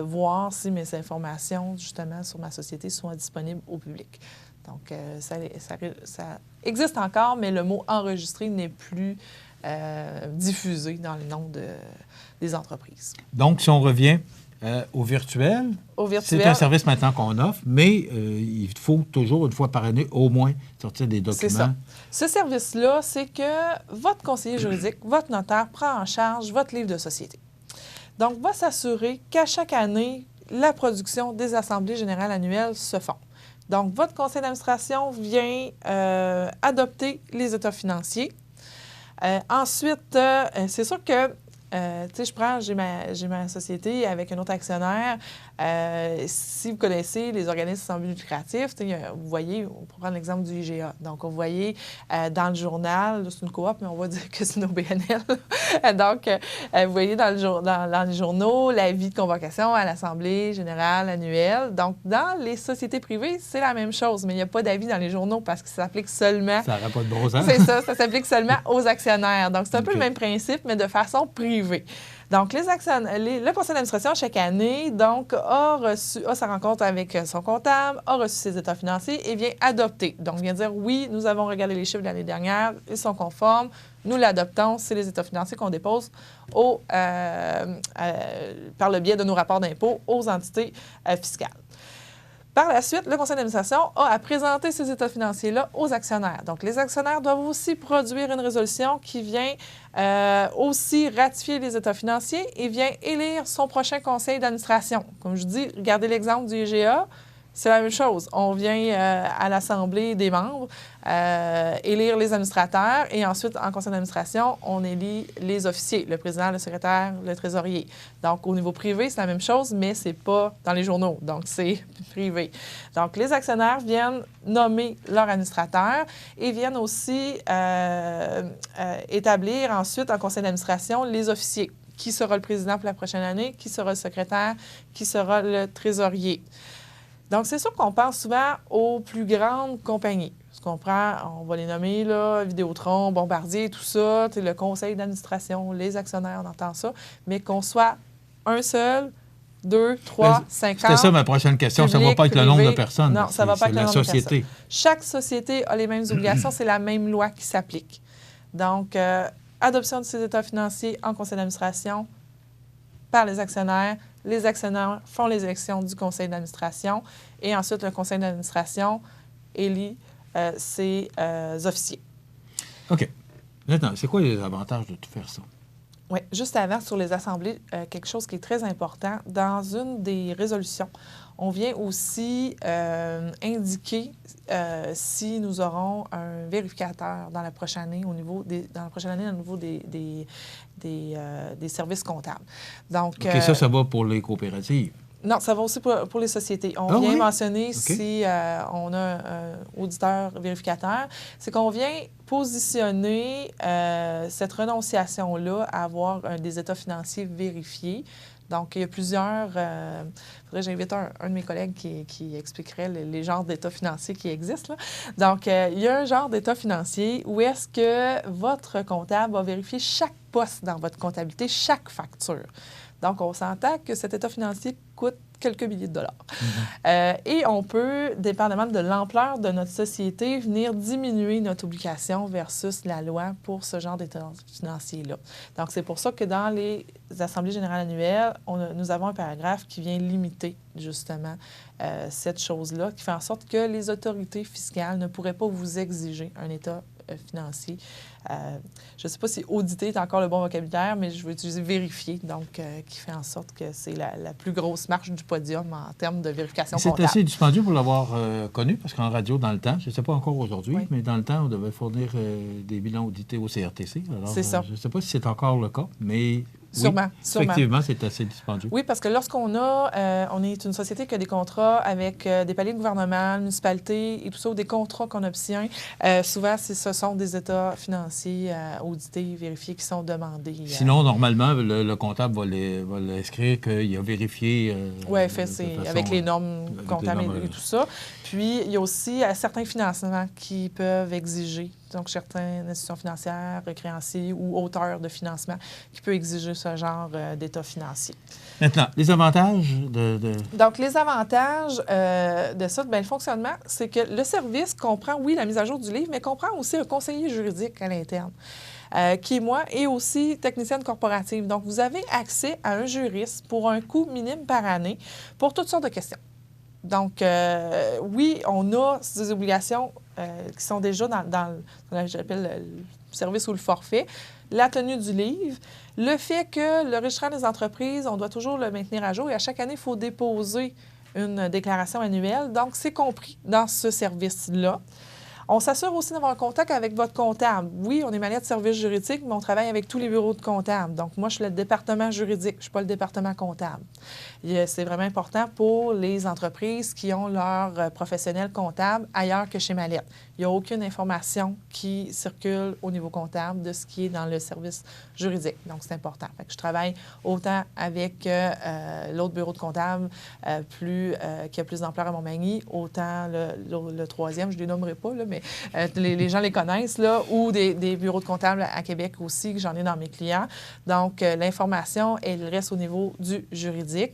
voir si mes informations, justement, sur ma société sont disponibles au public. Donc, ça existe encore, mais le mot « enregistré » n'est plus diffusé dans le nom des entreprises. Donc, si on revient... au virtuel, c'est un service maintenant qu'on offre, mais il faut toujours, une fois par année, au moins, sortir des documents. C'est ça. Ce service-là, c'est que votre conseiller juridique, votre notaire, prend en charge votre livre de société. Donc, va s'assurer qu'à chaque année, la production des assemblées générales annuelles se font. Donc, votre conseil d'administration vient adopter les états financiers. Ensuite, c'est sûr que tu sais, j'ai ma société avec un autre actionnaire. Si vous connaissez les organismes sans but lucratif, vous voyez, on peut prendre l'exemple du IGA. Donc, vous voyez dans le journal, c'est une coop, mais on va dire que c'est une OBNL. Donc, vous voyez dans les journaux l'avis de convocation à l'Assemblée générale annuelle. Donc, dans les sociétés privées, c'est la même chose, mais il n'y a pas d'avis dans les journaux parce que ça s'applique seulement... Ça n'aurait pas de bon sens. C'est ça s'applique seulement aux actionnaires. Donc, c'est un peu le même principe, mais de façon privée. Donc, le conseil d'administration, chaque année, donc, a sa rencontre avec son comptable, a reçu ses états financiers et vient adopter. Donc, vient dire, oui, nous avons regardé les chiffres de l'année dernière, ils sont conformes, nous l'adoptons, c'est les états financiers qu'on dépose par le biais de nos rapports d'impôt aux entités fiscales. Par la suite, le conseil d'administration a à présenter ces états financiers-là aux actionnaires. Donc, les actionnaires doivent aussi produire une résolution qui vient aussi ratifier les états financiers et vient élire son prochain conseil d'administration. Comme je dis, regardez l'exemple du IGA. c'est la même chose. On vient à l'Assemblée des membres élire les administrateurs et ensuite, en conseil d'administration, on élit les officiers, le président, le secrétaire, le trésorier. Donc, au niveau privé, c'est la même chose, mais c'est pas dans les journaux, donc c'est privé. Donc, les actionnaires viennent nommer leur administrateur et viennent aussi établir ensuite, en conseil d'administration, les officiers. Qui sera le président pour la prochaine année, qui sera le secrétaire, qui sera le trésorier. Donc, c'est sûr qu'on pense souvent aux plus grandes compagnies. Ce qu'on prend, on va les nommer, là, Vidéotron, Bombardier, tout ça, le conseil d'administration, les actionnaires, on entend ça, mais qu'on soit un seul, 2, 3, 50. C'était ça ma prochaine question. Ça ne va pas être le nombre de personnes. Non, ça ne va pas être le nombre de personnes. Société. Chaque société a les mêmes obligations, c'est la même loi qui s'applique. Donc, adoption de ces états financiers en conseil d'administration par les actionnaires. Les actionnaires font les élections du conseil d'administration et ensuite, le conseil d'administration élit ses officiers. OK. Maintenant, c'est quoi les avantages de tout faire ça? Oui, juste avant, sur les assemblées, quelque chose qui est très important. Dans une des résolutions, on vient aussi indiquer si nous aurons un vérificateur dans la prochaine année au niveau des services comptables. Donc, OK, ça va pour les coopératives. Non, ça va aussi pour les sociétés. On vient mentionner si on a un auditeur vérificateur, c'est qu'on vient positionner cette renonciation-là à avoir des états financiers vérifiés. Donc, il y a plusieurs... Il faudrait que j'invite un de mes collègues qui expliquerait les genres d'états financiers qui existent, là. Donc, il y a un genre d'état financier où est-ce que votre comptable va vérifier chaque poste dans votre comptabilité, chaque facture. Donc, on s'entend que cet état financier coûte quelques milliers de dollars. Et on peut, dépendamment de l'ampleur de notre société, venir diminuer notre obligation versus la loi pour ce genre d'état financier-là. Donc, c'est pour ça que dans les assemblées générales annuelles, nous avons un paragraphe qui vient limiter justement cette chose-là, qui fait en sorte que les autorités fiscales ne pourraient pas vous exiger un état financier. Je ne sais pas si auditer est encore le bon vocabulaire, mais je vais utiliser vérifier, donc qui fait en sorte que c'est la plus grosse marche du podium en termes de vérification comptable. C'est assez dispendieux pour l'avoir connu, parce qu'en radio, dans le temps, je ne sais pas encore aujourd'hui, mais dans le temps, on devait fournir des bilans audités au CRTC. C'est ça. Je ne sais pas si c'est encore le cas, mais... Sûrement. Effectivement, c'est assez dispendieux. Oui, parce que lorsqu'on on est une société qui a des contrats avec des paliers de gouvernement, municipalités et tout ça, ou des contrats qu'on obtient, souvent, ce sont des états financiers audités, vérifiés qui sont demandés. Sinon, normalement, le comptable va l'inscrire qu'il a vérifié... Oui, avec les normes comptables et tout ça. Puis, il y a aussi certains financements qui peuvent exiger, donc certaines institutions financières, créanciers ou auteurs de financement qui peuvent exiger ce genre d'état financier. Maintenant, les avantages Donc, les avantages de ça, bien, le fonctionnement, c'est que le service comprend, oui, la mise à jour du livre, mais comprend aussi un conseiller juridique à l'interne. Qui est moi, et aussi technicienne corporative. Donc, vous avez accès à un juriste pour un coût minime par année pour toutes sortes de questions. Donc, oui, on a ces obligations qui sont déjà dans ce que j'appelle le service ou le forfait, la tenue du livre, le fait que le registraire des entreprises, on doit toujours le maintenir à jour et à chaque année, il faut déposer une déclaration annuelle. Donc, c'est compris dans ce service-là. On s'assure aussi d'avoir un contact avec votre comptable. Oui, on est manière de service juridique, mais on travaille avec tous les bureaux de comptables. Donc, moi, je suis le département juridique, je ne suis pas le département comptable. C'est vraiment important pour les entreprises qui ont leur professionnel comptable ailleurs que chez Mallette. Il n'y a aucune information qui circule au niveau comptable de ce qui est dans le service juridique. Donc, c'est important. Fait que je travaille autant avec l'autre bureau de comptable qui a plus d'ampleur à Montmagny, autant le troisième, je ne les nommerai pas, là, mais les gens les connaissent, là, ou des bureaux de comptable à Québec aussi, que j'en ai dans mes clients. Donc, l'information, elle reste au niveau du juridique.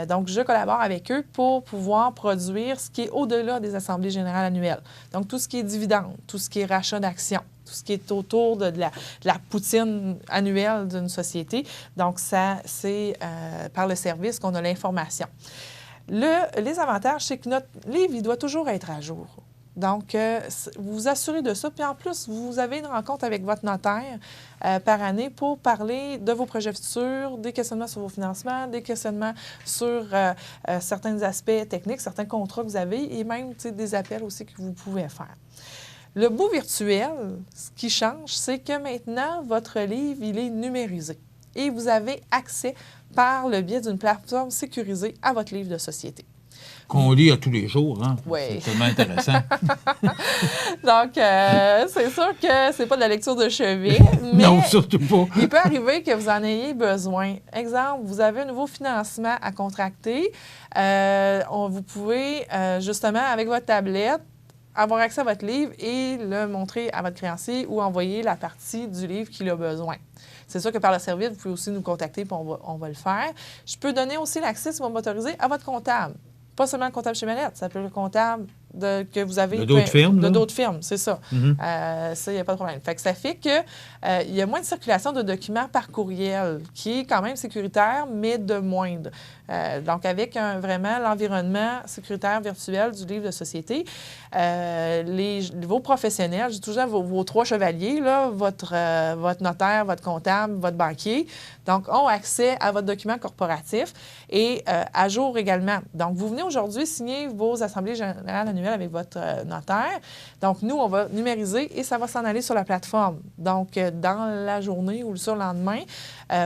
Donc, je collabore avec eux pour pouvoir produire ce qui est au-delà des assemblées générales annuelles. Donc, tout ce qui est dividendes, tout ce qui est rachat d'actions, tout ce qui est autour de la poutine annuelle d'une société. Donc, ça, c'est par le service qu'on a l'information. Les avantages, c'est que notre livre, il doit toujours être à jour. Donc, vous vous assurez de ça. Puis en plus, vous avez une rencontre avec votre notaire par année pour parler de vos projets futurs, des questionnements sur vos financements, des questionnements sur certains aspects techniques, certains contrats que vous avez et même des appels aussi que vous pouvez faire. Le bout virtuel, ce qui change, c'est que maintenant, votre livre, il est numérisé et vous avez accès par le biais d'une plateforme sécurisée à votre livre de société. Qu'on lit à tous les jours, hein? Oui. C'est tellement intéressant. Donc, c'est sûr que c'est pas de la lecture de chevet, mais non, surtout pas. Il peut arriver que vous en ayez besoin. Exemple, vous avez un nouveau financement à contracter. Vous pouvez, justement, avec votre tablette, avoir accès à votre livre et le montrer à votre créancier ou envoyer la partie du livre qu'il a besoin. C'est sûr que par le service, vous pouvez aussi nous contacter et on va le faire. Je peux donner aussi l'accès, si vous m'autorisez, à votre comptable. Pas seulement le comptable chez Mallette, ça peut être le comptable que vous avez... De d'autres firmes. De d'autres firmes, c'est ça. Mm-hmm. Ça, il n'y a pas de problème. Fait que ça fait que il y a moins de circulation de documents par courriel, qui est quand même sécuritaire, mais de moindre. Donc, avec vraiment l'environnement sécuritaire virtuel du livre de société, vos professionnels, j'ai toujours vos trois chevaliers, là, votre notaire, votre comptable, votre banquier, donc, ont accès à votre document corporatif et à jour également. Donc, vous venez aujourd'hui signer vos assemblées générales annuelles avec votre notaire. Donc, nous, on va numériser et ça va s'en aller sur la plateforme. Donc, dans la journée ou sur le lendemain,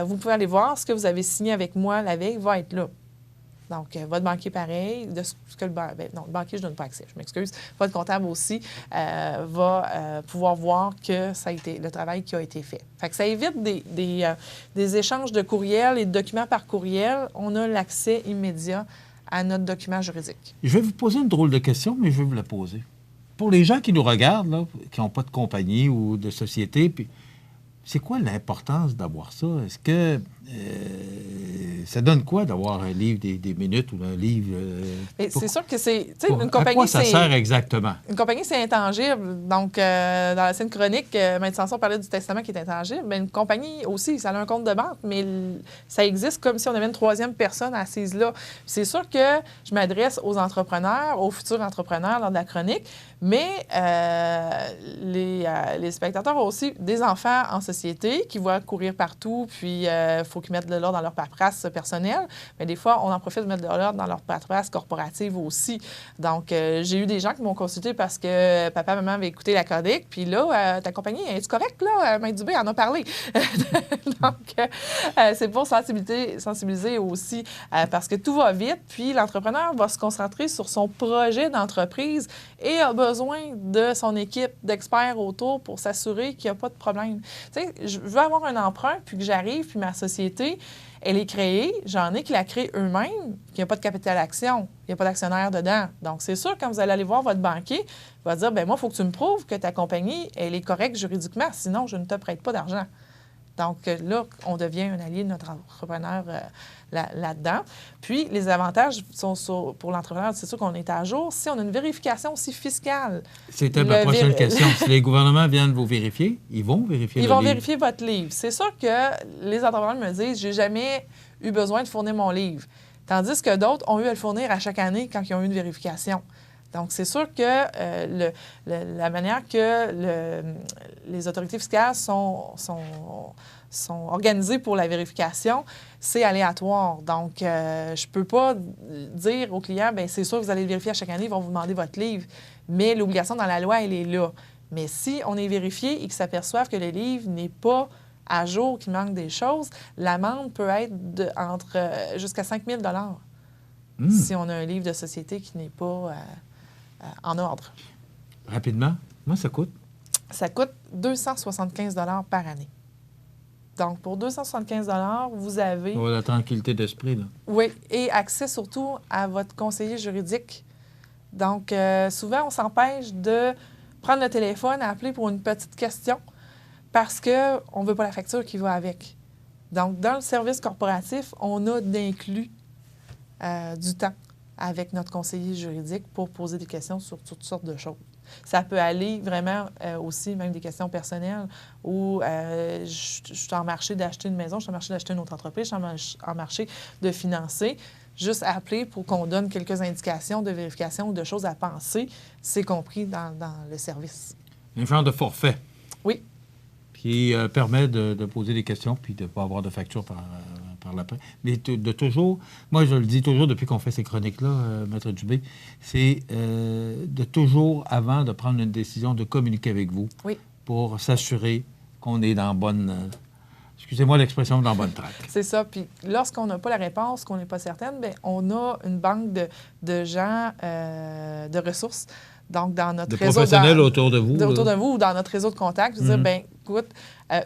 vous pouvez aller voir ce que vous avez signé avec moi la veille va être là. Donc, votre banquier, pareil. De ce que le banquier, je ne donne pas accès, je m'excuse. Votre comptable aussi va pouvoir voir que ça a été le travail qui a été fait. Fait que ça évite des échanges de courriels et de documents par courriel. On a l'accès immédiat à notre document juridique. Je vais vous poser une drôle de question, mais je vais vous la poser. Pour les gens qui nous regardent, là, qui n'ont pas de compagnie ou de société, puis c'est quoi l'importance d'avoir ça? Est-ce que ça donne quoi d'avoir un livre des minutes ou un livre... c'est sûr que c'est... Une compagnie, à quoi ça sert exactement? Une compagnie, c'est intangible. Donc, dans la scène chronique, Maître Sanson parlait du testament qui est intangible. Mais une compagnie aussi, ça a un compte de banque, mais ça existe comme si on avait une troisième personne assise là. C'est sûr que je m'adresse aux entrepreneurs, aux futurs entrepreneurs lors de la chronique, mais les spectateurs ont aussi des enfants en société qui voient courir partout, puis faut qu'ils mettent de l'ordre dans leur paperasse personnelle. Mais des fois, on en profite de mettre de l'ordre dans leur paperasse corporative aussi. Donc, j'ai eu des gens qui m'ont consulté parce que papa et maman avaient écouté la chronique. Puis là, ta compagnie, est-tu correcte, là? Maître Dubé en a parlé. Donc, c'est pour sensibiliser aussi parce que tout va vite. Puis, l'entrepreneur va se concentrer sur son projet d'entreprise et a besoin de son équipe d'experts autour pour s'assurer qu'il n'y a pas de problème. Tu sais, je veux avoir un emprunt, puis que j'arrive, puis ma société, elle est créée. J'en ai qui la créent eux-mêmes, qu'il n'y a pas de capital action, il n'y a pas d'actionnaire dedans. Donc, c'est sûr, quand vous allez aller voir votre banquier, il va dire, bien moi, il faut que tu me prouves que ta compagnie, elle est correcte juridiquement, sinon, je ne te prête pas d'argent. Donc, là, on devient un allié de notre entrepreneur là-dedans. Puis, les avantages sont pour l'entrepreneur, c'est sûr qu'on est à jour. Si on a une vérification aussi fiscale. C'était ma prochaine question. Si les gouvernements viennent vous vérifier, ils vont vérifier Ils vont vérifier votre livre. C'est sûr que les entrepreneurs me disent, j'ai jamais eu besoin de fournir mon livre. Tandis que d'autres ont eu à le fournir à chaque année quand ils ont eu une vérification. Donc, c'est sûr que la manière que les autorités fiscales sont organisées pour la vérification, c'est aléatoire. Donc, je ne peux pas dire aux clients, bien, c'est sûr que vous allez le vérifier à chaque année, ils vont vous demander votre livre. Mais l'obligation dans la loi, elle est là. Mais si on est vérifié et qu'ils s'aperçoivent que le livre n'est pas à jour, qu'il manque des choses, l'amende peut être jusqu'à 5 000 si on a un livre de société qui n'est pas... en ordre. Rapidement, comment ça coûte? Ça coûte 275 $ par année. Donc, pour 275 $, vous avez... Oh, la tranquillité d'esprit, là. Oui, et accès surtout à votre conseiller juridique. Donc, souvent, on s'empêche de prendre le téléphone, appeler pour une petite question parce qu'on ne veut pas la facture qui va avec. Donc, dans le service corporatif, on a d'inclus du temps avec notre conseiller juridique pour poser des questions sur toutes sortes de choses. Ça peut aller vraiment aussi, même des questions personnelles, où je suis en marché d'acheter une maison, je suis en marché d'acheter une autre entreprise, je suis en marché de financer. juste appeler pour qu'on donne quelques indications de vérification ou de choses à penser. C'est compris dans le service. Un genre de forfait. Oui. Qui permet de poser des questions puis de ne pas avoir de facture par l'après. Mais de toujours, moi je le dis toujours depuis qu'on fait ces chroniques-là, Maître Dubé, c'est de toujours, avant de prendre une décision, de communiquer avec vous pour s'assurer qu'on est dans bonne... excusez-moi l'expression, dans bonne traque. C'est ça. Puis lorsqu'on n'a pas la réponse, qu'on n'est pas certaine, bien, on a une banque de gens, de ressources. Donc, dans notre réseau... De professionnels autour de vous. Autour de vous ou dans notre réseau de contacts. Je veux dire, bien, écoute,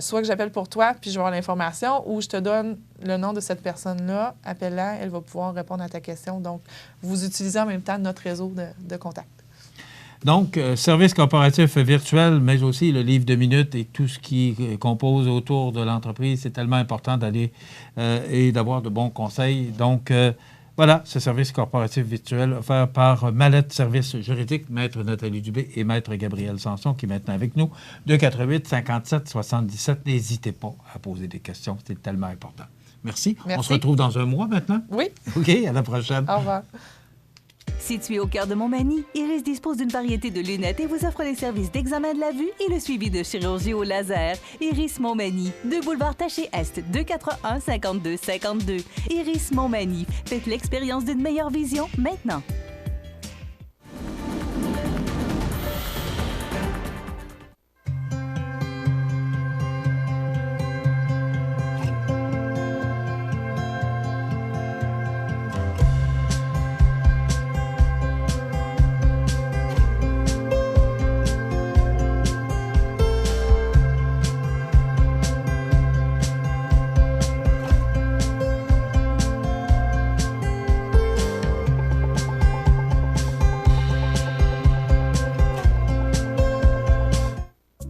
soit que j'appelle pour toi, puis je vais avoir l'information, ou je te donne le nom de cette personne-là, appelle-la, elle va pouvoir répondre à ta question. Donc, vous utilisez en même temps notre réseau de contacts. Donc, service corporatif virtuel, mais aussi le livre de minutes et tout ce qui compose autour de l'entreprise. C'est tellement important d'aller et d'avoir de bons conseils. Donc, voilà, ce service corporatif virtuel offert par Mallette Services Juridiques, Maître Nathalie Dubé et Maître Gabriel Sanson, qui est maintenant avec nous, 248-57-77. N'hésitez pas à poser des questions, c'est tellement important. Merci. On se retrouve dans un mois maintenant? Oui. OK, à la prochaine. Au revoir. Situé au cœur de Montmagny, Iris dispose d'une variété de lunettes et vous offre les services d'examen de la vue et le suivi de chirurgie au laser. Iris Montmagny, 2 boulevard Taché-Est, 241-5252. Iris Montmagny, faites l'expérience d'une meilleure vision maintenant.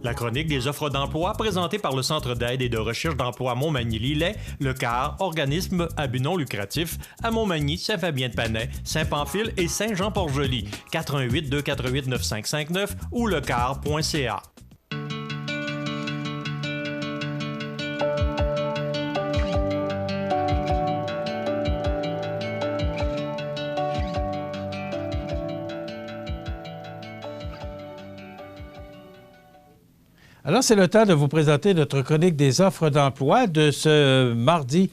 La chronique des offres d'emploi présentée par le Centre d'aide et de recherche d'emploi Montmagny-Lillet, le CAR, organisme à but non lucratif, à Montmagny, Saint-Fabien-de-Panay, Saint-Pamphile et Saint-Jean-Port-Joli, 418-248-9559 ou lecar.ca. Alors, c'est le temps de vous présenter notre chronique des offres d'emploi de ce mardi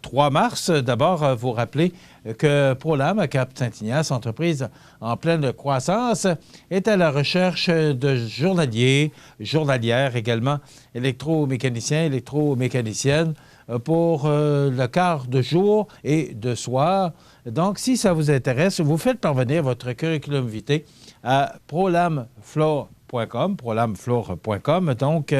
3 mars. D'abord, vous rappeler que ProLam, à Cap-Saint-Ignace, entreprise en pleine croissance, est à la recherche de journaliers, journalières également, électromécaniciens, électromécaniciennes pour le quart de jour et de soir. Donc, si ça vous intéresse, vous faites parvenir votre curriculum vitae à prolamfloor.com. Donc,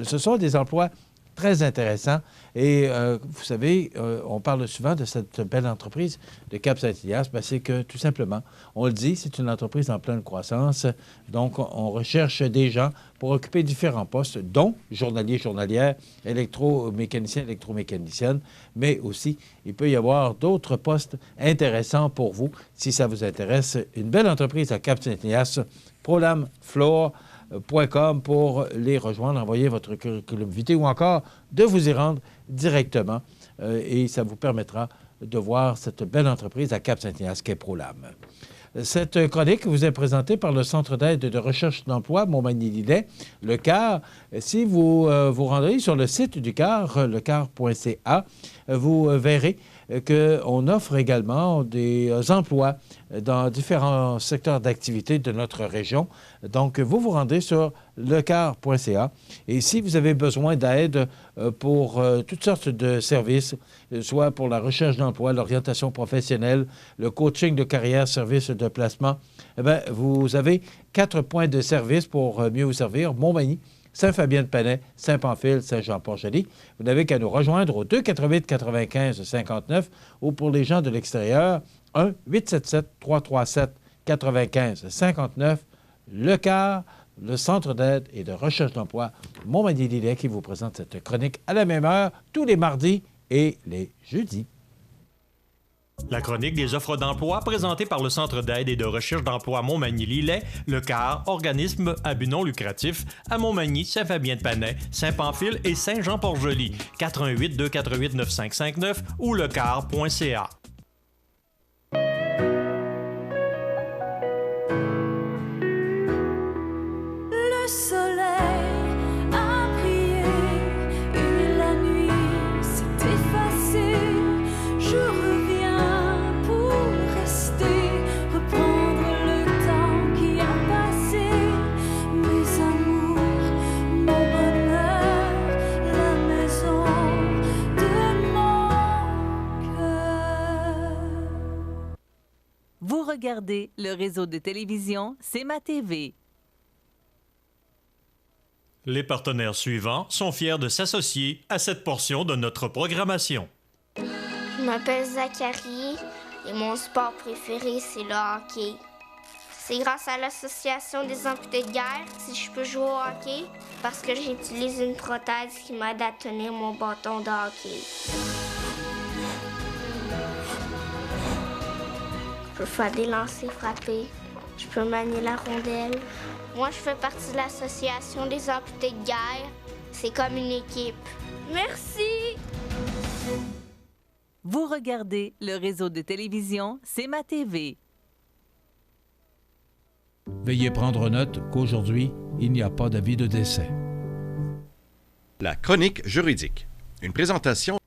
ce sont des emplois très intéressants. Et vous savez, on parle souvent de cette belle entreprise de Cap-Saint-Ignace. C'est que, tout simplement, on le dit, c'est une entreprise en pleine croissance. Donc, on recherche des gens pour occuper différents postes, dont journaliers, journalières, électromécaniciens, électromécaniciennes, mais aussi, il peut y avoir d'autres postes intéressants pour vous, si ça vous intéresse. Une belle entreprise à Cap-Saint-Ignace, prolamfloor.com pour les rejoindre, envoyer votre curriculum vitae ou encore de vous y rendre directement et ça vous permettra de voir cette belle entreprise à Cap-Saint-Ignace qu'est ProLam. Cette chronique vous est présentée par le Centre d'aide de recherche d'emploi Montmagny-Lillet, le CAR. Si vous vous rendrez sur le site du CAR, lecar.ca, vous verrez qu'on offre également des emplois dans différents secteurs d'activité de notre région. Donc, vous vous rendez sur lecar.ca et si vous avez besoin d'aide pour toutes sortes de services, soit pour la recherche d'emploi, l'orientation professionnelle, le coaching de carrière, services de placement, eh bien, vous avez 4 points de service pour mieux vous servir. Montmagny, Saint-Fabien-de-Panay, Saint-Pamphile, Saint-Jean-Port-Joli. Vous n'avez qu'à nous rejoindre au 248-95-59 ou pour les gens de l'extérieur, 1-877-337-95-59. Le CAR, le Centre d'aide et de recherche d'emploi Montmagny-Lillet qui vous présente cette chronique à la même heure tous les mardis et les jeudis. La chronique des offres d'emploi présentée par le Centre d'aide et de recherche d'emploi Montmagny-Lillet, le CAR, organisme à but non lucratif, à Montmagny, Saint-Fabien-de-Panay, Saint-Pamphile et Saint-Jean-Port-Joli, 418-248-9559 ou lecar.ca. Vous regardez le réseau de télévision C'est ma TV. Les partenaires suivants sont fiers de s'associer à cette portion de notre programmation. Je m'appelle Zachary et mon sport préféré, c'est le hockey. C'est grâce à l'Association des amputés de guerre si je peux jouer au hockey parce que j'utilise une prothèse qui m'aide à tenir mon bâton de hockey. Je peux faire des lancers frappés. Je peux manier la rondelle. Moi, je fais partie de l'Association des amputés de guerre. C'est comme une équipe. Merci! Vous regardez le réseau de télévision C'est ma TV. Veuillez prendre note qu'aujourd'hui, il n'y a pas d'avis de décès. La chronique juridique. Une présentation.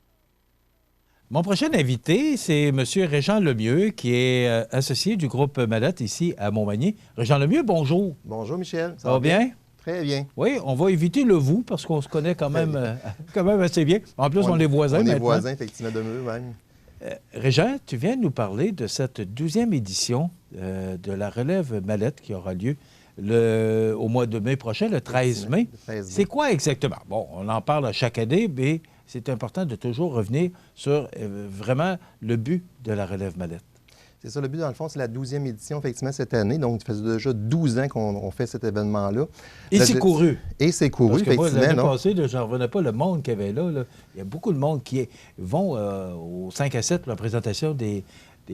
Mon prochain invité, c'est M. Régent Lemieux, qui est associé du groupe Mallette ici à Montmagny. Régent Lemieux, bonjour. Bonjour, Michel. Ça va bien? Très bien. Oui, on va éviter le vous parce qu'on se connaît quand même assez bien. En plus, on est voisins maintenant. On est voisins, effectivement, de mieux même. Régent, tu viens nous parler de cette 12e édition de la relève Mallette qui aura lieu au mois de mai prochain, le 13 mai. C'est quoi exactement? Bon, on en parle chaque année, mais c'est important de toujours revenir sur vraiment le but de la relève Mallette. C'est ça, le but, dans le fond, c'est la 12e édition, effectivement, cette année. Donc, ça fait déjà 12 ans qu'on fait cet événement-là. Et c'est couru. Et c'est couru, effectivement. L'année passée, je n'en revenais pas le monde qu'il y avait là. Il y a beaucoup de monde qui vont au 5 à 7 pour la présentation des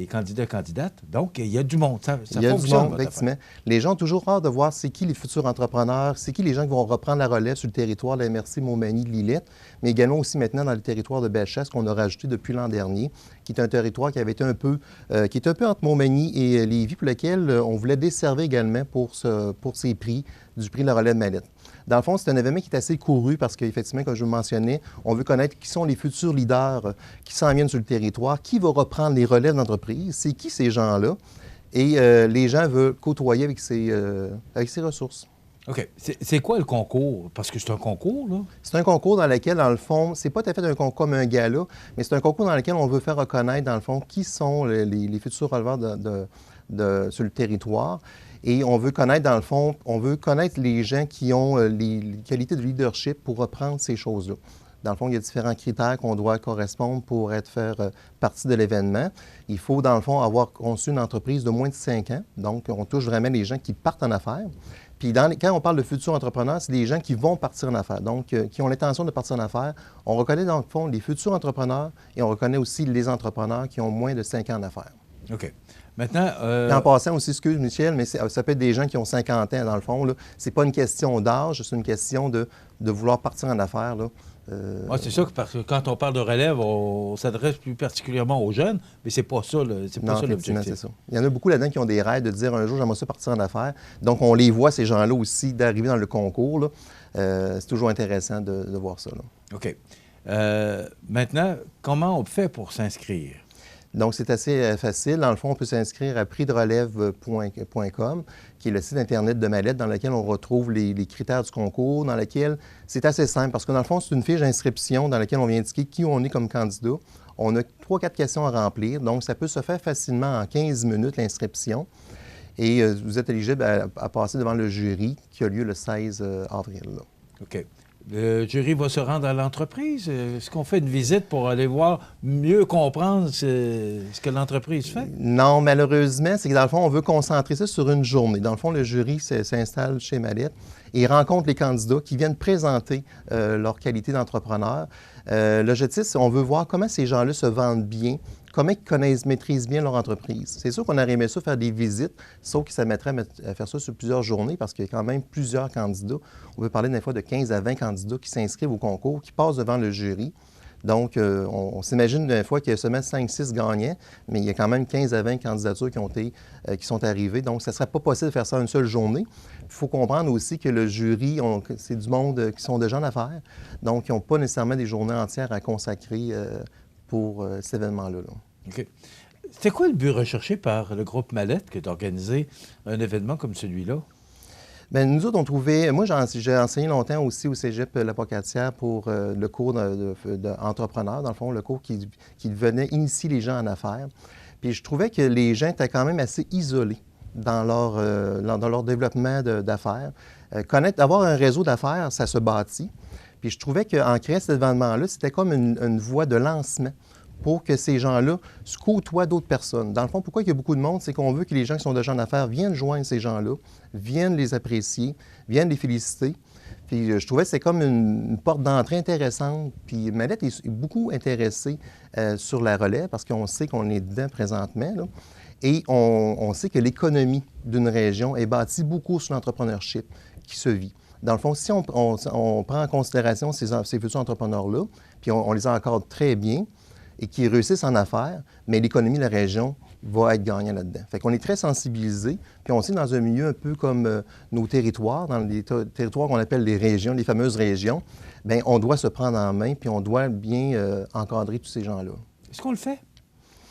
candidats et candidates. Donc, il y a du monde. Il y a du monde, effectivement. Les gens ont toujours hâte de voir c'est qui les futurs entrepreneurs, c'est qui les gens qui vont reprendre la relève sur le territoire de la MRC Montmagny-Lillette, mais également aussi maintenant dans le territoire de Bellechasse qu'on a rajouté depuis l'an dernier, qui est un territoire qui avait été un peu entre Montmagny et Lévis, pour lequel on voulait desservir également pour ces prix du prix de la relève Mallette. Dans le fond, c'est un événement qui est assez couru parce qu'effectivement, comme je vous mentionnais, on veut connaître qui sont les futurs leaders qui s'en viennent sur le territoire, qui va reprendre les relèves d'entreprise, c'est qui ces gens-là, et les gens veulent côtoyer avec ces ressources. OK. C'est quoi le concours? Parce que c'est un concours, là? C'est un concours dans lequel, dans le fond, c'est pas tout à fait un concours comme un gala, mais c'est un concours dans lequel on veut faire reconnaître, dans le fond, qui sont les futurs releveurs sur le territoire. Et on veut connaître, dans le fond, les gens qui ont les qualités de leadership pour reprendre ces choses-là. Dans le fond, il y a différents critères qu'on doit correspondre pour faire partie de l'événement. Il faut, dans le fond, avoir conçu une entreprise de moins de 5 ans. Donc, on touche vraiment les gens qui partent en affaires. Puis, quand on parle de futurs entrepreneurs, c'est des gens qui vont partir en affaires, donc qui ont l'intention de partir en affaires. On reconnaît, dans le fond, les futurs entrepreneurs et on reconnaît aussi les entrepreneurs qui ont moins de 5 ans en affaires. OK. Maintenant, en passant aussi, excuse Michel, mais ça peut être des gens qui ont 50 ans, dans le fond. Ce n'est pas une question d'âge, c'est une question de vouloir partir en affaires. C'est ça, parce que quand on parle de relève, on s'adresse plus particulièrement aux jeunes, mais c'est pas ça, c'est pas ça l'objectif. C'est ça. Il y en a beaucoup là-dedans qui ont des rêves de dire un jour, j'aimerais ça partir en affaires. Donc, on les voit, ces gens-là aussi, d'arriver dans le concours. C'est toujours intéressant de voir ça. Là. OK. Maintenant, comment on fait pour s'inscrire? Donc, c'est assez facile. Dans le fond, on peut s'inscrire à prixderelève.com, qui est le site Internet de Mallette, dans lequel on retrouve les critères du concours, dans lequel c'est assez simple, parce que dans le fond, c'est une fiche d'inscription dans laquelle on vient indiquer qui on est comme candidat. On a 3-4 questions à remplir, donc ça peut se faire facilement en 15 minutes, l'inscription. Et vous êtes éligible à passer devant le jury qui a lieu le 16 avril. Là. OK. Le jury va se rendre à l'entreprise? Est-ce qu'on fait une visite pour aller voir, mieux comprendre ce que l'entreprise fait? Non, malheureusement, c'est que dans le fond, on veut concentrer ça sur une journée. Dans le fond, le jury s'installe chez Mallette et rencontre les candidats qui viennent présenter leur qualité d'entrepreneur. L'objectif, c'est qu'on veut voir comment ces gens-là se vendent bien, comment ils maîtrisent bien leur entreprise. C'est sûr qu'on aurait aimé ça faire des visites, sauf que ça mettrait à faire ça sur plusieurs journées parce qu'il y a quand même plusieurs candidats. On peut parler des fois de 15 à 20 candidats qui s'inscrivent au concours, qui passent devant le jury. Donc, on s'imagine des fois qu'il y a seulement 5-6 gagnants, mais il y a quand même 15 à 20 candidatures qui sont arrivées. Donc, ça ne serait pas possible de faire ça en une seule journée. Il faut comprendre aussi que le jury, c'est du monde qui sont déjà en affaires. Donc, ils n'ont pas nécessairement des journées entières à consacrer pour cet événement-là. OK. C'était quoi le but recherché par le groupe Mallette que d'organiser un événement comme celui-là? Bien, nous autres, on trouvait... Moi, j'ai enseigné longtemps aussi au cégep La Pocatière pour le cours d'entrepreneur, dans le fond, le cours qui venait initier les gens en affaires. Puis je trouvais que les gens étaient quand même assez isolés dans leur développement d'affaires. Avoir un réseau d'affaires, ça se bâtit. Puis je trouvais qu'en créant cet événement-là, c'était comme une voie de lancement pour que ces gens-là se côtoient d'autres personnes. Dans le fond, pourquoi il y a beaucoup de monde, c'est qu'on veut que les gens qui sont déjà en affaires viennent joindre ces gens-là, viennent les apprécier, viennent les féliciter. Puis je trouvais que c'est comme une porte d'entrée intéressante. Puis Mallette est beaucoup intéressée sur la relève parce qu'on sait qu'on est dedans présentement, là. Et on sait que l'économie d'une région est bâtie beaucoup sur l'entrepreneurship qui se vit. Dans le fond, si on prend en considération ces futurs entrepreneurs-là, puis on les encadre très bien et qui réussissent en affaires, mais l'économie de la région va être gagnante là-dedans. Fait qu'on est très sensibilisés, puis on sait dans un milieu un peu comme nos territoires, dans les territoires qu'on appelle les régions, les fameuses régions, bien, on doit se prendre en main, puis on doit bien encadrer tous ces gens-là. Est-ce qu'on le fait?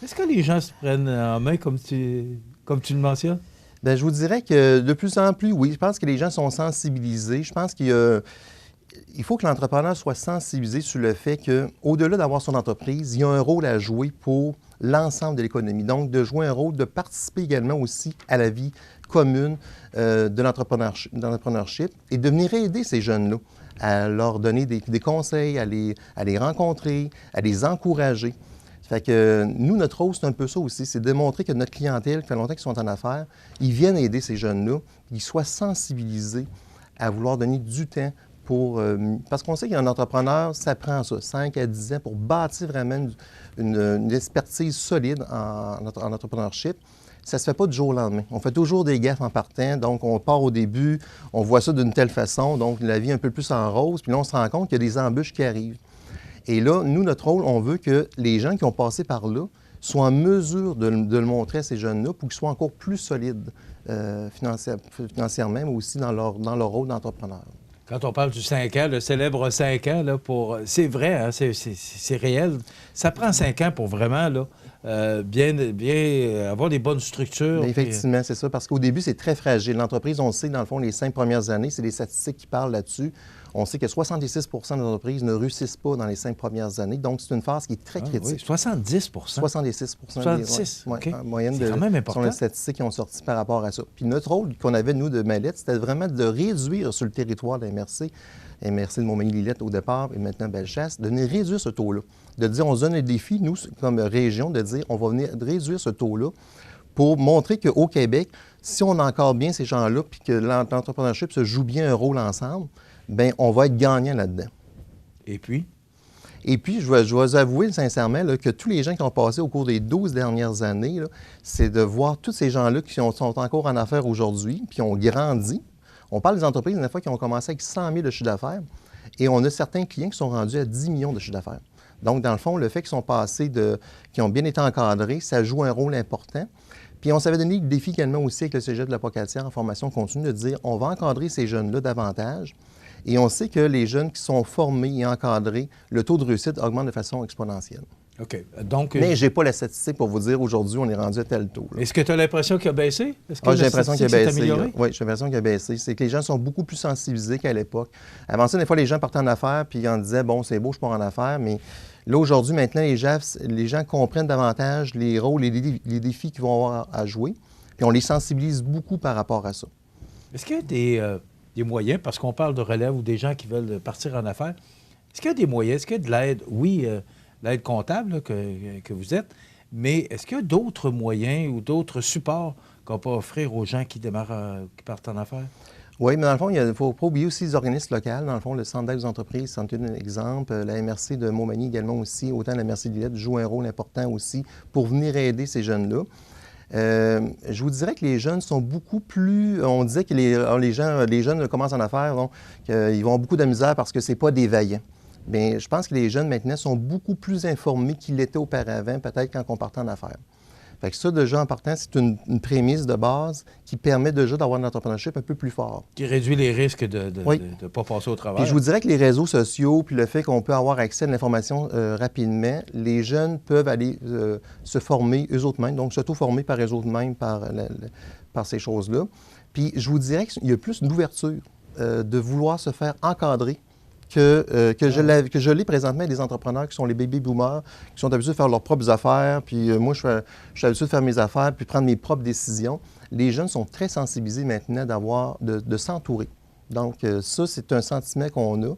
Est-ce que les gens se prennent en main comme tu le mentionnes? Bien, je vous dirais que de plus en plus, oui. Je pense que les gens sont sensibilisés. Je pense qu'il faut que l'entrepreneur soit sensibilisé sur le fait qu'au-delà d'avoir son entreprise, il y a un rôle à jouer pour l'ensemble de l'économie. Donc, de jouer un rôle, de participer également aussi à la vie commune de l'entrepreneurship et de venir aider ces jeunes-là à leur donner des conseils, à les rencontrer, à les encourager. Fait que nous, notre rôle, c'est un peu ça aussi, c'est de démontrer que notre clientèle, qui fait longtemps qu'ils sont en affaires, ils viennent aider ces jeunes-là, qu'ils soient sensibilisés à vouloir donner du temps pour... parce qu'on sait qu'un entrepreneur, ça prend ça, 5 à 10 ans pour bâtir vraiment une expertise solide en entrepreneurship. Ça ne se fait pas du jour au lendemain. On fait toujours des gaffes en partant, donc on part au début, on voit ça d'une telle façon, donc la vie un peu plus en rose, puis là, on se rend compte qu'il y a des embûches qui arrivent. Et là, nous, notre rôle, on veut que les gens qui ont passé par là soient en mesure de le montrer à ces jeunes-là pour qu'ils soient encore plus solides financièrement, mais aussi dans leur rôle d'entrepreneur. Quand on parle du 5 ans, le célèbre 5 ans, là, c'est vrai, hein, c'est réel. Ça prend 5 ans pour vraiment là, bien avoir des bonnes structures. Bien, effectivement, c'est ça, parce qu'au début, c'est très fragile. L'entreprise, on le sait, dans le fond, les 5 premières années, c'est des statistiques qui parlent là-dessus. On sait que 66 des entreprises ne réussissent pas dans les 5 premières années. Donc, c'est une phase qui est très critique. Oui, 70 66 66 OK. En moyenne c'est quand même important. sont les statistiques qui ont sorti par rapport à ça. Puis notre rôle qu'on avait, nous, de Mallette, c'était vraiment de réduire sur le territoire de MRC de Montmagny-Lillette au départ et maintenant Bellechasse, de venir réduire ce taux-là. De dire, on se donne un défi, nous, comme région, de dire, on va venir réduire ce taux-là pour montrer qu'au Québec, si on encadre bien ces gens-là puis que l'entrepreneurship se joue bien un rôle ensemble, bien, on va être gagnant là-dedans. Et puis? Et puis, je vais vous avouer sincèrement là, que tous les gens qui ont passé au cours des 12 dernières années, c'est de voir tous ces gens-là qui sont encore en affaires aujourd'hui, puis ont grandi. On parle des entreprises, des fois, qui ont commencé avec 100 000 de chiffre d'affaires, et on a certains clients qui sont rendus à 10 millions de chiffre d'affaires. Donc, dans le fond, le fait qu'ils sont passés qui ont bien été encadrés, ça joue un rôle important. Puis on s'avait donné le défi également aussi avec le Cégep de la Pocatière en formation continue de dire on va encadrer ces jeunes-là davantage. Et on sait que les jeunes qui sont formés et encadrés, le taux de réussite augmente de façon exponentielle. OK. Donc, mais je n'ai pas la statistique pour vous dire aujourd'hui, on est rendu à tel taux. Est-ce que tu as l'impression qu'il a baissé? J'ai l'impression qu'il a baissé. Oui, j'ai l'impression qu'il a baissé. C'est que les gens sont beaucoup plus sensibilisés qu'à l'époque. Avant ça, des fois, les gens partaient en affaires puis on disait bon, c'est beau, je pars en affaires, mais là, aujourd'hui, maintenant, les gens comprennent davantage les rôles et les défis qu'ils vont avoir à jouer. Puis on les sensibilise beaucoup par rapport à ça. Est-ce qu'il y a des moyens, parce qu'on parle de relève ou des gens qui veulent partir en affaires, est-ce qu'il y a des moyens, est-ce qu'il y a de l'aide? Oui, l'aide comptable là, que vous êtes, mais est-ce qu'il y a d'autres moyens ou d'autres supports qu'on peut offrir aux gens qui partent en affaires? Oui, mais dans le fond, il ne faut pas oublier aussi les organismes locaux. Dans le fond, le Centre d'aide aux entreprises, c'en est un exemple. La MRC de Montmagny également aussi, autant la MRC de Lillette joue un rôle important aussi pour venir aider ces jeunes-là. Je vous dirais que les jeunes sont beaucoup plus... On disait que les jeunes commencent en affaires, donc ils vont avoir beaucoup de misère parce que ce n'est pas des vaillants. Bien, je pense que les jeunes maintenant sont beaucoup plus informés qu'ils l'étaient auparavant, peut-être quand on partait en affaires. Fait que ça, déjà, en partant, c'est une prémisse de base qui permet déjà d'avoir un entrepreneurship un peu plus fort. Qui réduit les risques de ne pas passer au travail. Puis je vous dirais que les réseaux sociaux, puis le fait qu'on peut avoir accès à l'information rapidement, les jeunes peuvent aller se former eux-mêmes, donc s'auto-former par eux-mêmes par ces choses-là. Puis je vous dirais qu'il y a plus d'ouverture de vouloir se faire encadrer que je lis présentement des entrepreneurs qui sont les baby boomers, qui sont habitués de faire leurs propres affaires, puis moi, je suis habitué de faire mes affaires, puis prendre mes propres décisions. Les jeunes sont très sensibilisés maintenant de s'entourer. Donc, ça, c'est un sentiment qu'on a.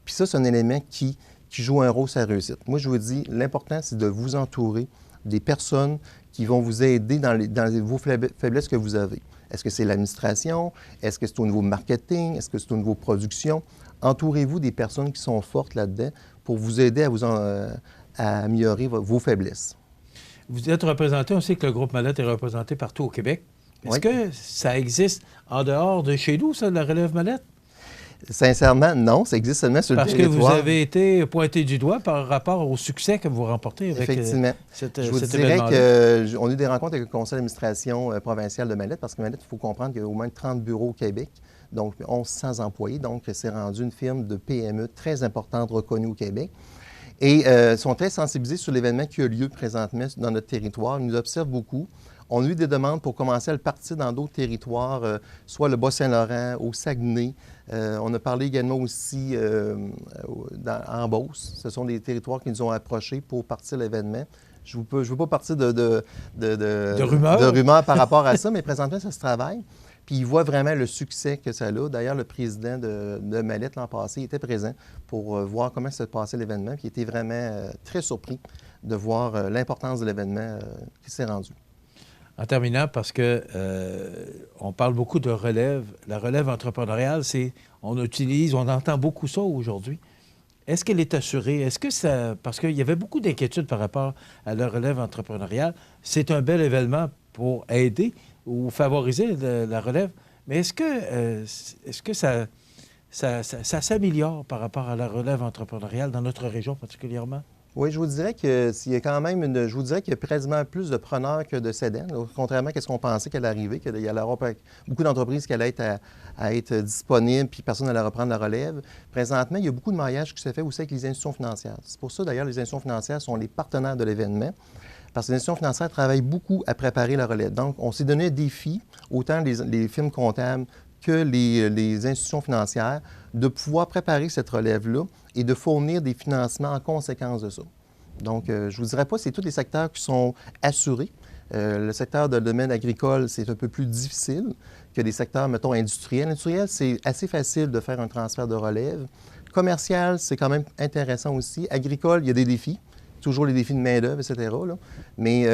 Puis ça, c'est un élément qui joue un rôle sur la réussite. Moi, je vous dis, l'important, c'est de vous entourer des personnes qui vont vous aider dans vos faiblesses que vous avez. Est-ce que c'est l'administration? Est-ce que c'est au niveau marketing? Est-ce que c'est au niveau production? Entourez-vous des personnes qui sont fortes là-dedans pour vous aider à améliorer vos faiblesses. Vous êtes représenté, on sait que le groupe Mallette est représenté partout au Québec. Est-ce que ça existe en dehors de chez nous, ça, la relève Mallette? Sincèrement, non. Ça existe seulement sur le territoire. Parce que vous avez été pointé du doigt par rapport au succès que vous remportez avec Effectivement. cet vous dirais qu'on a eu des rencontres avec le conseil d'administration provincial de Mallette, parce que Mallette, il faut comprendre qu'il y a au moins 30 bureaux au Québec, donc 1100 employés. Donc, c'est rendu une firme de PME très importante, reconnue au Québec. Et sont très sensibilisés sur l'événement qui a lieu présentement dans notre territoire. Ils nous observent beaucoup. On a eu des demandes pour commencer à le partir dans d'autres territoires, soit le Bas-Saint-Laurent, au Saguenay. On a parlé également aussi en Beauce. Ce sont des territoires qui nous ont approchés pour partir l'événement. Je ne veux pas partir de rumeurs par rapport à ça, mais présentement, ça se travaille. Puis ils voient vraiment le succès que ça a. D'ailleurs, le président de Mallette l'an passé était présent pour voir comment se passait l'événement. Puis il était vraiment très surpris de voir l'importance de l'événement qui s'est rendu. En terminant, parce que on parle beaucoup de relève. La relève entrepreneuriale, on entend beaucoup ça aujourd'hui. Est-ce qu'elle est assurée? Est-ce que ça... Parce qu'il y avait beaucoup d'inquiétudes par rapport à la relève entrepreneuriale. C'est un bel événement pour aider ou favoriser la relève. Mais est-ce que ça s'améliore par rapport à la relève entrepreneuriale dans notre région particulièrement? Oui, je vous dirais qu'il y a quand même qu'il y a pratiquement plus de preneurs que de cédants. Contrairement à ce qu'on pensait qu'elle arrivait, qu'il y allait avoir beaucoup d'entreprises qui allaient être disponibles, puis personne n'allait reprendre la relève. Présentement, il y a beaucoup de maillage qui se fait aussi avec les institutions financières. C'est pour ça, d'ailleurs, les institutions financières sont les partenaires de l'événement, parce que les institutions financières travaillent beaucoup à préparer la relève. Donc, on s'est donné un défi, autant les firmes comptables que les institutions financières, de pouvoir préparer cette relève-là et de fournir des financements en conséquence de ça. Donc, je ne vous dirais pas que c'est tous les secteurs qui sont assurés. Le secteur de domaine agricole, c'est un peu plus difficile que des secteurs, mettons, industriels. Industriel, c'est assez facile de faire un transfert de relève. Commercial, c'est quand même intéressant aussi. Agricole, il y a des défis. Toujours les défis de main-d'œuvre, etc. Là. Mais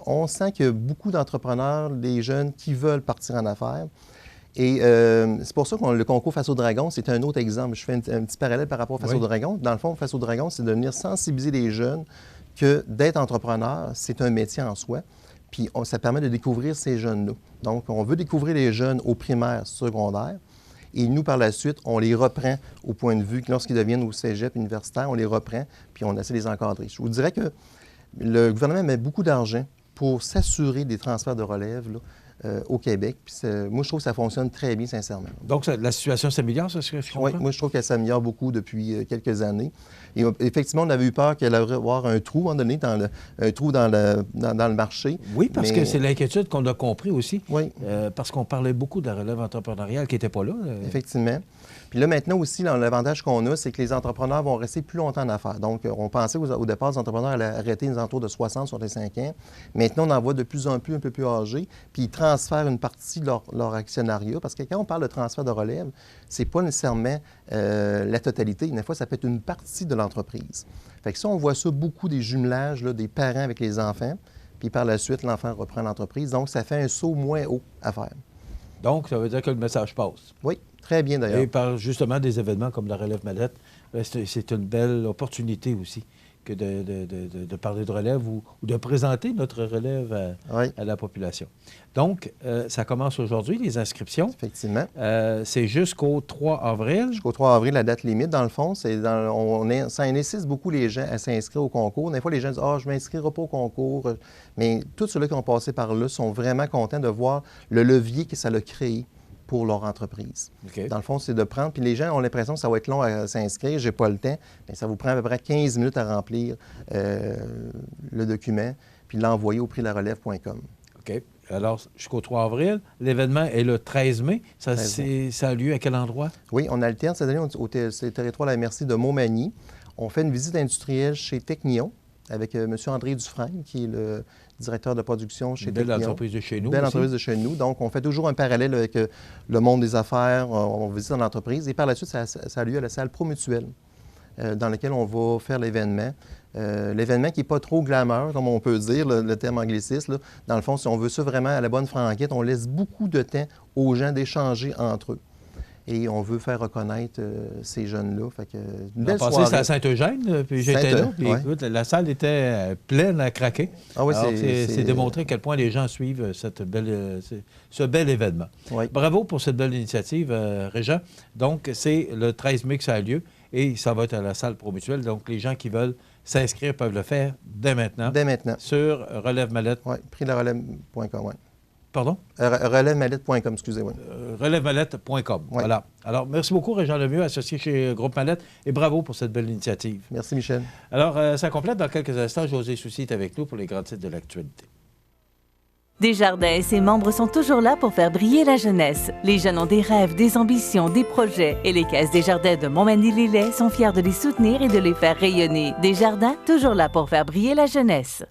on sent qu'il y a beaucoup d'entrepreneurs, des jeunes qui veulent partir en affaires. Et c'est pour ça que le concours Face au Dragon, c'est un autre exemple. Je fais un petit parallèle par rapport à Face au Dragon. Dans le fond, Face au Dragon, c'est de venir sensibiliser les jeunes que d'être entrepreneur, c'est un métier en soi. Puis ça permet de découvrir ces jeunes-là. Donc, on veut découvrir les jeunes au primaire, secondaire. Et nous, par la suite, on les reprend au point de vue que lorsqu'ils deviennent au cégep universitaire, on les reprend, puis on essaie de les encadrer. Je vous dirais que le gouvernement met beaucoup d'argent pour s'assurer des transferts de relève là, au Québec. Puis moi, je trouve que ça fonctionne très bien, sincèrement. Donc, la situation s'améliore, c'est ce que je comprends? Oui, moi, je trouve qu'elle s'améliore beaucoup depuis quelques années. Et effectivement, on avait eu peur qu'elle allait avoir un trou, à un moment donné, dans le marché. Oui, parce que c'est l'inquiétude qu'on a compris aussi. Oui. Parce qu'on parlait beaucoup de la relève entrepreneuriale qui n'était pas là. Effectivement. Puis là, maintenant aussi, l'avantage qu'on a, c'est que les entrepreneurs vont rester plus longtemps en affaires. Donc, on pensait au départ, les entrepreneurs allaient arrêter aux alentours de 60, 65 ans. Maintenant, on en voit de plus en plus un peu plus âgés, puis ils transfèrent une partie de leur actionnariat. Parce que quand on parle de transfert de relève, c'est pas nécessairement la totalité. Une fois, ça peut être une partie de l'entreprise. Fait que ça, on voit ça beaucoup des jumelages là, des parents avec les enfants, puis par la suite, l'enfant reprend l'entreprise. Donc, ça fait un saut moins haut à faire. Donc, ça veut dire que le message passe. Oui, très bien d'ailleurs. Et par justement des événements comme la relève Mallette, c'est une belle opportunité aussi que de parler de relève ou de présenter notre relève à la population. Donc, ça commence aujourd'hui, les inscriptions. Effectivement. C'est jusqu'au 3 avril. Jusqu'au 3 avril, la date limite, dans le fond. Ça incite beaucoup les gens à s'inscrire au concours. Des fois, les gens disent « Ah, je ne m'inscrirai pas au concours ». Mais tous ceux-là qui ont passé par là sont vraiment contents de voir le levier que ça a créé pour leur entreprise. Okay. Dans le fond, c'est de prendre, puis les gens ont l'impression que ça va être long à s'inscrire, j'ai pas le temps, bien, ça vous prend à peu près 15 minutes à remplir le document, puis l'envoyer au prixlarelève.com. OK. alors jusqu'au 3 avril. L'événement est le 13 mai. Ça a lieu à quel endroit? Oui, on alterne cette année c'est le territoire de la MRC de Montmagny. On fait une visite industrielle chez Technion avec M. André Dufresne, qui est le directeur de production chez Technion. Belle entreprise de chez nous. Belle entreprise de chez nous. Donc, on fait toujours un parallèle avec le monde des affaires. On visite dans l'entreprise. Et par la suite, ça a lieu à la salle Promutuelle, dans laquelle on va faire l'événement. L'événement qui n'est pas trop glamour, comme on peut dire, le terme angliciste. Là. Dans le fond, si on veut ça vraiment à la bonne franquette, on laisse beaucoup de temps aux gens d'échanger entre eux. Et on veut faire reconnaître ces jeunes-là. Fait que, une belle soirée. C'est à Saint-Eugène, puis j'étais là. Puis, écoute, la salle était pleine à craquer. Ah oui, c'est démontré à quel point les gens suivent ce bel événement. Oui. Bravo pour cette belle initiative, Régent. Donc, c'est le 13 mai que ça a lieu et ça va être à la salle Promutuelle. Donc, les gens qui veulent s'inscrire peuvent le faire dès maintenant. Dès maintenant. Sur Relève Mallette. Oui, prixlerelève.com, oui. Pardon? Relèvemallette.com, excusez-moi. Relèvemallette.com, oui. Voilà. Alors, merci beaucoup, Régent Lemieux, associé chez Groupe Mallette, et bravo pour cette belle initiative. Merci, Michel. Alors, ça complète dans quelques instants. José Soucy est avec nous pour les grands titres de l'actualité. Desjardins et ses membres sont toujours là pour faire briller la jeunesse. Les jeunes ont des rêves, des ambitions, des projets, et les Caisses Desjardins de Montmagny-Lillet sont fiers de les soutenir et de les faire rayonner. Desjardins, toujours là pour faire briller la jeunesse.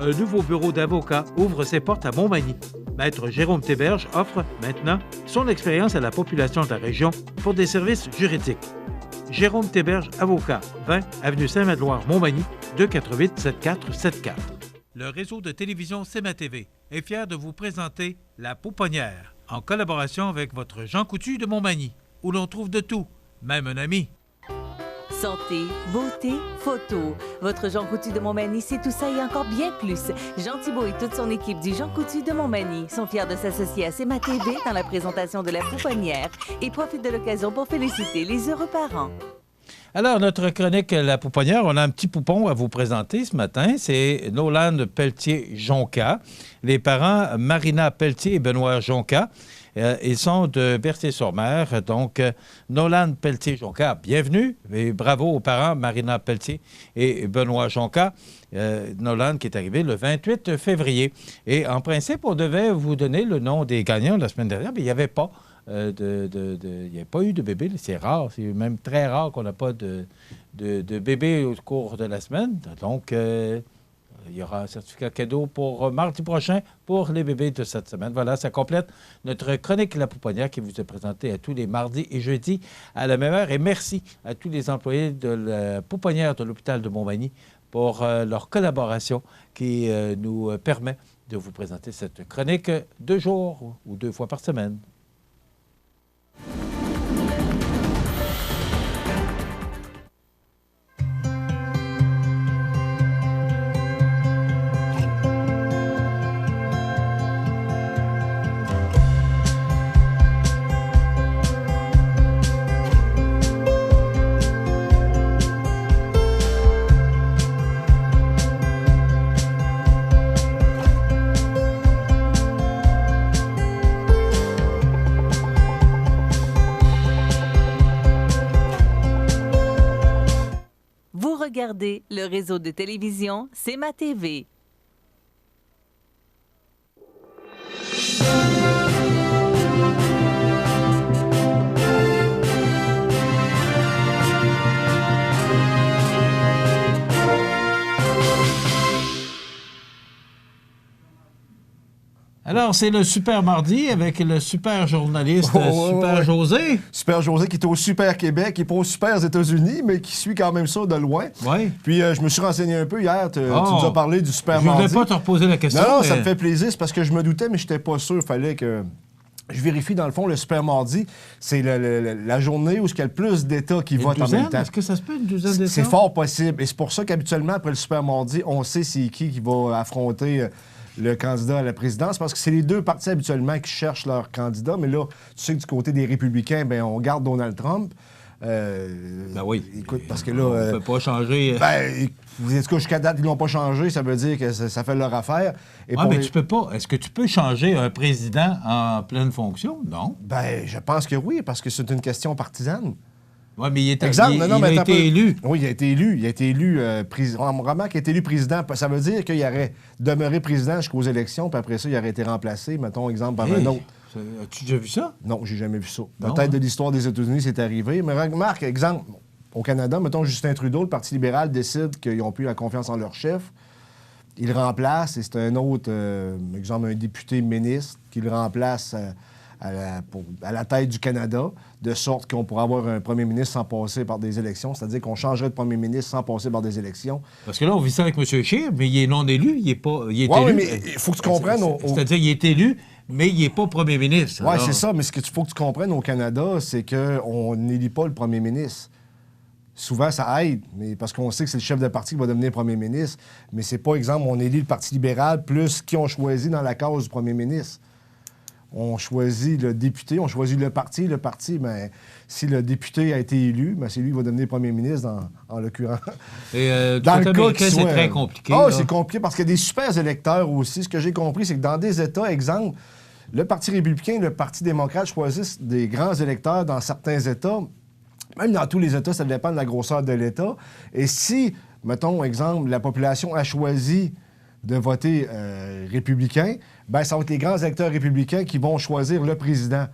Un nouveau bureau d'avocat ouvre ses portes à Montmagny. Maître Jérôme Théberge offre maintenant son expérience à la population de la région pour des services juridiques. Jérôme Théberge, avocat, 20 avenue Saint-Madloire, Montmagny, 248-7474. Le réseau de télévision CEMA TV est fier de vous présenter La Pouponnière, en collaboration avec votre Jean Coutu de Montmagny, où l'on trouve de tout, même un ami. Santé, beauté, photo. Votre Jean Coutu de Montmagny, c'est tout ça et encore bien plus. Jean Thibault et toute son équipe du Jean Coutu de Montmagny sont fiers de s'associer à CEMA TV dans la présentation de La Pouponnière et profitent de l'occasion pour féliciter les heureux parents. Alors, notre chronique La Pouponnière, on a un petit poupon à vous présenter ce matin. C'est Nolan Pelletier-Jonca. Les parents, Marina Pelletier et Benoît Jonca. Ils sont de Berthier-sur-Mer. Donc, Nolan Pelletier-Jonca, bienvenue. Et bravo aux parents, Marina Pelletier et Benoît Jonca. Nolan qui est arrivé le 28 février. Et en principe, on devait vous donner le nom des gagnants la semaine dernière, mais il n'y avait pas. Il n'y a pas eu de bébé. C'est rare. C'est même très rare qu'on n'a pas de bébé au cours de la semaine. Donc, il y aura un certificat cadeau pour mardi prochain pour les bébés de cette semaine. Voilà, ça complète notre chronique La Pouponnière qui vous est présentée à tous les mardis et jeudis à la même heure. Et merci à tous les employés de la Pouponnière de l'hôpital de Montmagny pour leur collaboration qui nous permet de vous présenter cette chronique 2 jours ou 2 fois par semaine. Regardez le réseau de télévision CEMA TV. Alors, c'est le Super Mardi avec le super journaliste Super José. Super José qui est au Super Québec, qui n'est pas au Super États-Unis, mais qui suit quand même ça de loin. Oui. Puis, je me suis renseigné un peu hier. Tu nous as parlé du Super Mardi. Je ne voulais pas te reposer la question. Non, ça me fait plaisir. C'est parce que je me doutais, mais je n'étais pas sûr. Il fallait que je vérifie. Dans le fond, le Super Mardi, c'est la journée où il y a le plus d'États qui votent en même temps. Est-ce que ça se peut, une douzaine d'États? C'est fort possible. Et c'est pour ça qu'habituellement, après le Super Mardi, on sait c'est qui va affronter le candidat à la présidence, parce que c'est les deux partis habituellement qui cherchent leur candidat. Mais là, tu sais que du côté des Républicains, bien, on garde Donald Trump. Ben oui. Écoute, parce que là... on ne peut pas changer... Ben, en tout cas, jusqu'à date, ils ne l'ont pas changé. Ça veut dire que ça fait leur affaire. Mais tu peux pas... Est-ce que tu peux changer un président en pleine fonction? Non. Ben, je pense que oui, parce que c'est une question partisane. Oui, mais il, Exemple, il mais a été élu. Oui, il a été élu. Il a été élu président. Vraiment qu'il a été élu président. Ça veut dire qu'il aurait demeuré président jusqu'aux élections, puis après ça, il aurait été remplacé, mettons, exemple, par un autre. As-tu déjà vu ça? Non, j'ai jamais vu ça. Non, Peut-être de l'histoire des États-Unis, c'est arrivé. Mais remarque, exemple, au Canada, mettons, Justin Trudeau, le Parti libéral décide qu'ils n'ont plus la confiance en leur chef. Il le remplace, et c'est un autre, exemple, un député ministre qui le remplace à la tête du Canada, de sorte qu'on pourra avoir un premier ministre sans passer par des élections, c'est-à-dire qu'on changerait de premier ministre sans passer par des élections. Parce que là, on vit ça avec M. Scheer, mais il est non élu, il est pas... Il est élu. Oui, mais il faut que tu comprennes... C'est-à-dire qu'il est élu, mais il n'est pas premier ministre. Oui, c'est ça, mais ce qu'il faut que tu comprennes au Canada, c'est qu'on n'élit pas le premier ministre. Souvent, ça aide, mais parce qu'on sait que c'est le chef de parti qui va devenir premier ministre. Mais c'est pas, exemple, on élit le Parti libéral plus qui on choisit dans la cause du premier ministre. On choisit le député, on choisit le parti. Le parti, bien, si le député a été élu, bien, c'est lui qui va devenir premier ministre, en l'occurrence. Et dans le cas c'est très compliqué. Ah, c'est compliqué parce qu'il y a des super électeurs aussi. Ce que j'ai compris, c'est que dans des États, exemple, le Parti républicain et le Parti démocrate choisissent des grands électeurs dans certains États. Même dans tous les États, ça dépend de la grosseur de l'État. Et si, mettons, exemple, la population a choisi de voter républicain, bien, ça va être les grands électeurs républicains qui vont choisir le président.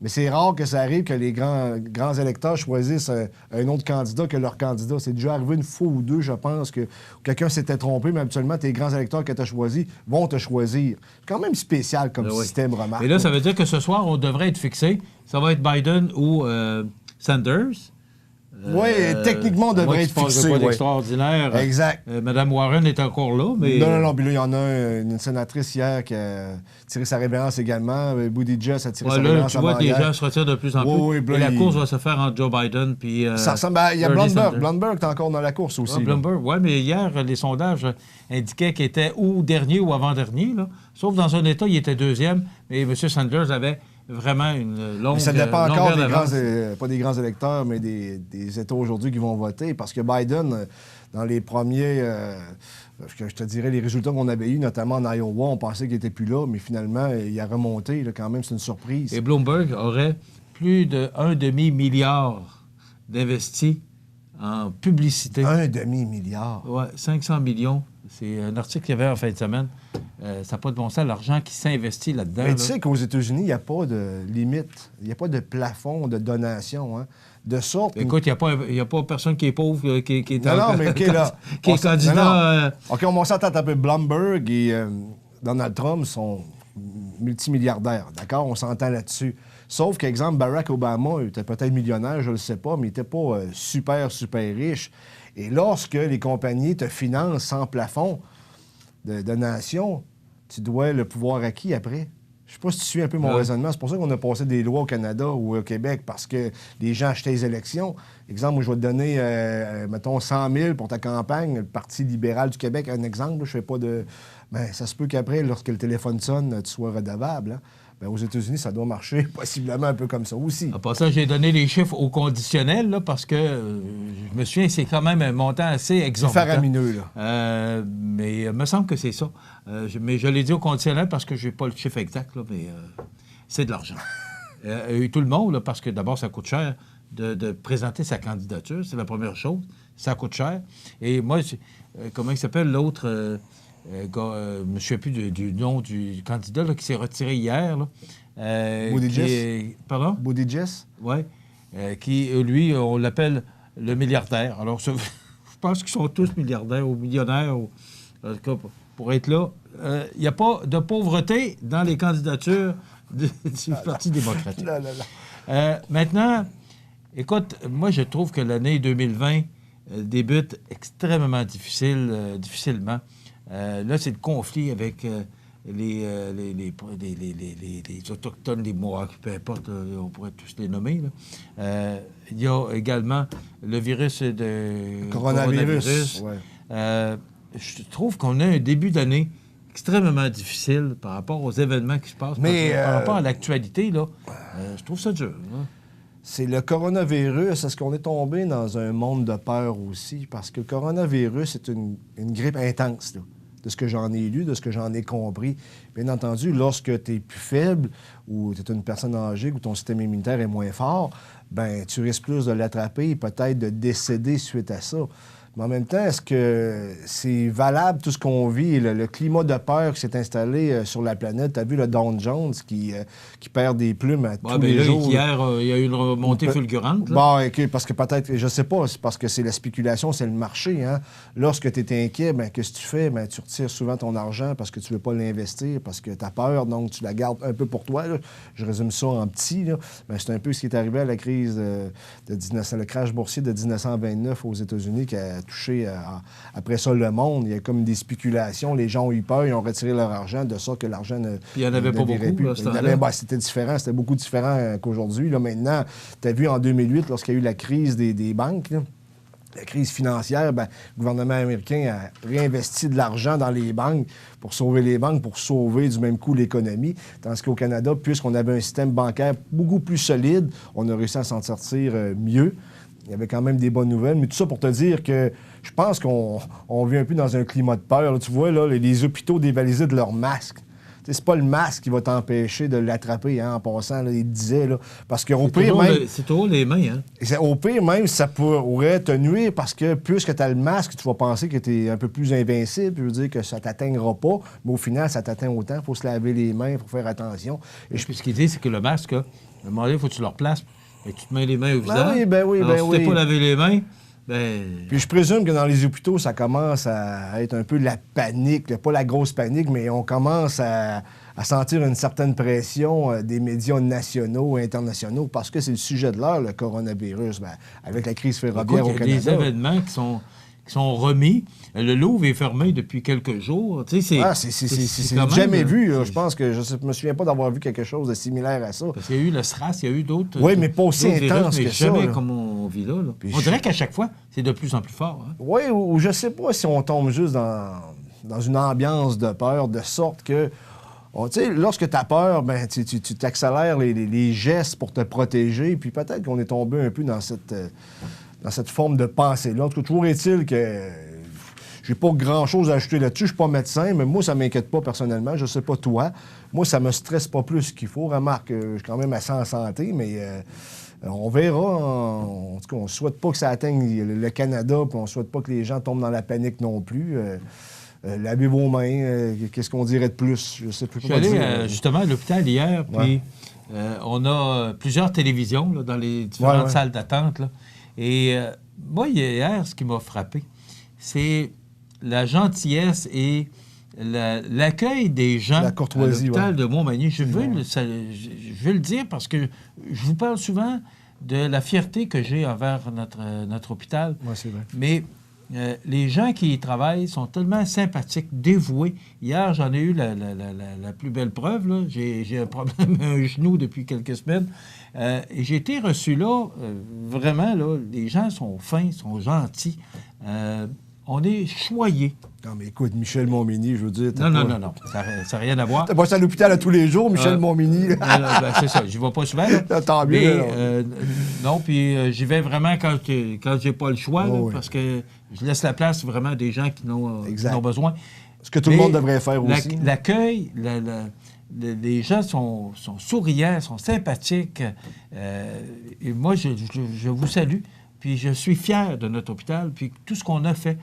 Mais c'est rare que ça arrive que les grands électeurs choisissent un autre candidat que leur candidat. C'est déjà arrivé une fois ou deux, je pense, que quelqu'un s'était trompé, mais habituellement, tes grands électeurs que tu as choisis vont te choisir. C'est quand même spécial comme système, remarque. Et là, ça veut dire que ce soir, on devrait être fixé. Ça va être Biden ou Sanders. Oui, techniquement, on devrait être fixé. Pas d'extraordinaire. Exact. Mme Warren est encore là, mais... Non. Puis là, il y en a une sénatrice hier qui a tiré sa révérence également. Buttigieg a tiré sa révérence tu vois que les gens se retirent de plus en plus. Oui, et la course va se faire entre Joe Biden puis... ça ressemble il y a Blumberg. Blumberg est encore dans la course aussi. Blumberg, oui, mais hier, les sondages indiquaient qu'il était ou dernier ou avant-dernier. Sauf dans un État, il était deuxième. Mais M. Sanders avait... vraiment une longue... Mais ça dépend encore pas des grands électeurs, mais des États aujourd'hui qui vont voter. Parce que Biden, dans les premiers... je te dirais, les résultats qu'on avait eus, notamment en Iowa, on pensait qu'il n'était plus là, mais finalement, il a remonté. Là, quand même, c'est une surprise. Et Bloomberg aurait plus d'1 demi-milliard d'investis en publicité. 1 demi-milliard? Oui, 500 millions. C'est un article qu'il y avait en fin de semaine. Ça n'a pas de bon sens, l'argent qui s'investit là-dedans. Mais tu sais qu'aux États-Unis, il n'y a pas de limite. Il n'y a pas de plafond de donation. Hein. De sorte... Écoute, il n'y a pas personne qui est pauvre, qui est non, mais OK, là... qui est candidat... OK, on s'entend un peu. Bloomberg et Donald Trump sont multimilliardaires, d'accord? On s'entend là-dessus. Sauf qu'exemple, Barack Obama était peut-être millionnaire, je ne le sais pas, mais il n'était pas super riche. Et lorsque les compagnies te financent sans plafond de donation, tu dois le pouvoir acquis après. Je ne sais pas si tu suis un peu mon raisonnement. C'est pour ça qu'on a passé des lois au Canada ou au Québec, parce que les gens achetaient les élections. Exemple, où je vais te donner, mettons, 100 000 pour ta campagne, le Parti libéral du Québec, un exemple, je fais pas de... Bien, ça se peut qu'après, lorsque le téléphone sonne, tu sois redevable. Hein? Bien, aux États-Unis, ça doit marcher possiblement un peu comme ça aussi. En passant, j'ai donné les chiffres au conditionnel, là, parce que je me souviens, c'est quand même un montant assez exorbitant. Faramineux, là. Mais il me semble que c'est ça. Mais je l'ai dit au conditionnel parce que je n'ai pas le chiffre exact, là, mais c'est de l'argent. Et tout le monde, là, parce que d'abord, ça coûte cher de présenter sa candidature, c'est la première chose. Ça coûte cher. Et moi, comment il s'appelle l'autre... je ne me souviens plus du nom du candidat là, qui s'est retiré hier. Buttigieg. Pardon? Buttigieg? Oui. Qui, lui, on l'appelle le milliardaire. Alors, je pense qu'ils sont tous milliardaires ou millionnaires. En tout cas, pour être là. Il n'y a pas de pauvreté dans les candidatures du Parti démocratique. Maintenant, écoute, moi, je trouve que l'année 2020 débute extrêmement difficilement. Là, c'est le conflit avec les Autochtones, les Mohawks, peu importe, on pourrait tous les nommer. Il y a également le virus de coronavirus. Ouais. Je trouve qu'on a un début d'année extrêmement difficile par rapport aux événements qui se passent. Mais, par rapport à l'actualité, là, je trouve ça dur. Hein? C'est le coronavirus. Est-ce qu'on est tombé dans un monde de peur aussi? Parce que le coronavirus, c'est une grippe intense. Là. de ce que j'en ai lu, de ce que j'en ai compris. Bien entendu, lorsque tu es plus faible ou tu es une personne âgée ou ton système immunitaire est moins fort, ben tu risques plus de l'attraper et peut-être de décéder suite à ça. Mais en même temps, est-ce que c'est valable tout ce qu'on vit, le climat de peur qui s'est installé sur la planète? Tu as vu le Dow Jones qui perd des plumes à tous les jours. Hier, il y a eu une remontée fulgurante. Bon, OK, parce que peut-être, je sais pas, c'est parce que c'est la spéculation, c'est le marché. Hein? Lorsque tu es inquiet, ben, qu'est-ce que tu fais? Ben, tu retires souvent ton argent parce que tu veux pas l'investir, parce que tu as peur, donc tu la gardes un peu pour toi. Là. Je résume ça en petit. Là. Ben, c'est un peu ce qui est arrivé à la crise le crash boursier de 1929 aux États-Unis qui a touché après ça le monde. Il y a comme des spéculations. Les gens ont eu peur, ils ont retiré leur argent, de sorte que l'argent ne. Puis il n'y en avait pas beaucoup. Là, c'était différent. C'était beaucoup différent qu'aujourd'hui. Là, maintenant, tu as vu en 2008, lorsqu'il y a eu la crise des banques, là, la crise financière, ben, le gouvernement américain a réinvesti de l'argent dans les banques pour sauver les banques, pour sauver du même coup l'économie. Tandis qu'au Canada, puisqu'on avait un système bancaire beaucoup plus solide, on a réussi à s'en sortir mieux. Il y avait quand même des bonnes nouvelles. Mais tout ça pour te dire que je pense qu'on vit un peu dans un climat de peur. Là, tu vois, là, les hôpitaux dévalisés de leurs masques. C'est pas le masque qui va t'empêcher de l'attraper, hein, en passant, là, il disait. Là, parce qu'au pire, même. C'est toujours les mains, hein? Au pire, même, ça pourrait te nuire parce que puisque tu as le masque, tu vas penser que tu es un peu plus invincible. Je veux dire que ça t'atteindra pas, mais au final, ça t'atteint autant. Il faut se laver les mains, il faut faire attention. Et puis ce qu'il dit, c'est que le masque, à un moment donné, il faut que tu le replaces. Et tu te mets les mains au visage. Ben oui. Si tu n'es pas lavé les mains, Puis je présume que dans les hôpitaux, ça commence à être un peu la panique. Pas la grosse panique, mais on commence à sentir une certaine pression des médias nationaux et internationaux parce que c'est le sujet de l'heure, le coronavirus. Ben, avec la crise ferroviaire au Canada. Il y a des événements qui sont remis. Le Louvre est fermé depuis quelques jours. Tu sais, c'est jamais vu. Je pense que je ne me souviens pas d'avoir vu quelque chose de similaire à ça. Parce qu'il y a eu le SRAS, il y a eu d'autres. Oui, mais pas aussi intense que ça. Jamais comme on vit là. On dirait qu'à chaque fois, c'est de plus en plus fort. Hein? Oui, ou je sais pas si on tombe juste dans une ambiance de peur, de sorte que lorsque tu as peur, ben, tu t'accélères les gestes pour te protéger, puis peut-être qu'on est tombé un peu dans cette forme de pensée-là. En tout cas, toujours est-il que j'ai pas grand-chose à ajouter là-dessus. Je suis pas médecin, mais moi, ça m'inquiète pas personnellement. Je sais pas toi. Moi, ça me stresse pas plus qu'il faut. Remarque, je suis quand même assez en santé, mais on verra. En tout cas, on ne souhaite pas que ça atteigne le Canada, puis on ne souhaite pas que les gens tombent dans la panique non plus. Lavez vos mains. Qu'est-ce qu'on dirait de plus? Je sais plus. Je suis allé justement à l'hôpital hier, puis on a plusieurs télévisions là, dans les différentes salles d'attente. Là. Et moi, hier, ce qui m'a frappé, c'est la gentillesse et l'accueil des gens à l'hôpital de Montmagny. Je veux le dire parce que je vous parle souvent de la fierté que j'ai envers notre hôpital. Oui, c'est vrai. Mais les gens qui y travaillent sont tellement sympathiques, dévoués. Hier, j'en ai eu la plus belle preuve. Là. J'ai un problème à un genou depuis quelques semaines. Et j'ai été reçu là, vraiment, là, les gens sont fins, sont gentils. On est choyés. Non, mais écoute, Michel Montminy, je veux dire... Non. Ça n'a rien à voir. T'as passé à l'hôpital à tous les jours, Michel Montminy. C'est ça, j'y vais pas souvent. Tant mieux. Non, puis j'y vais vraiment quand j'ai pas le choix, parce que je laisse la place vraiment à des gens qui n'ont besoin. Ce que tout le monde devrait faire aussi. L'accueil, les gens sont souriants, sont sympathiques. Et moi, je vous salue. Puis je suis fier de notre hôpital, puis tout ce qu'on a fait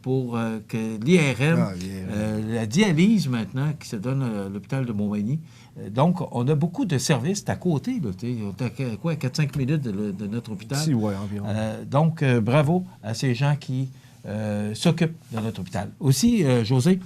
pour que l'IRM, la dialyse maintenant, qui se donne à l'hôpital de Montmagny. Donc, on a beaucoup de services à côté. Là, on est à 4-5 minutes de notre hôpital. Si, oui, environ. Donc, bravo à ces gens qui s'occupent de notre hôpital. Aussi, José,